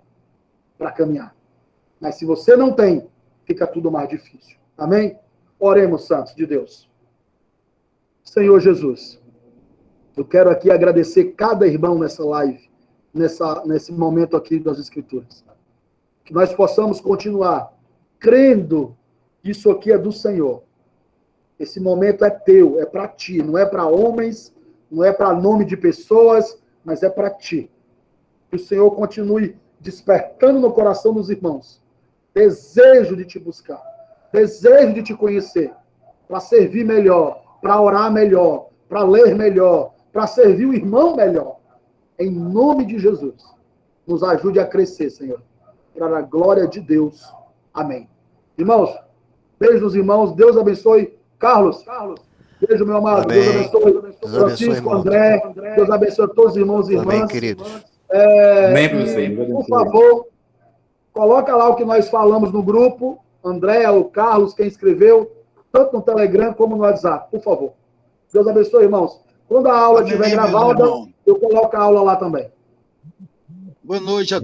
para caminhar. Mas se você não tem, fica tudo mais difícil. Amém? Oremos, santos de Deus. Senhor Jesus, eu quero aqui agradecer cada irmão nessa live, nesse momento aqui das Escrituras. Que nós possamos continuar crendo que isso aqui é do Senhor. Esse momento é teu, é para ti, não é para homens, não é para nome de pessoas, mas é para ti. Que o Senhor continue despertando no coração dos irmãos desejo de te buscar, desejo de te conhecer, para servir melhor, para orar melhor, para ler melhor, para servir o irmão melhor. Em nome de Jesus, nos ajude a crescer, Senhor, para a glória de Deus. Amém. Irmãos, beijo nos irmãos, Deus abençoe. Carlos, beijo, meu amado. Amém. Deus abençoe. Deus Francisco, abençoe, André, Deus abençoe todos os irmãos e irmãs. Amém, queridos. Amém, professor. Por favor, coloca lá o que nós falamos no grupo, André, o Carlos, quem escreveu, tanto no Telegram como no WhatsApp, por favor. Deus abençoe, irmãos. Quando a aula estiver gravada, eu coloco a aula lá também. Boa noite a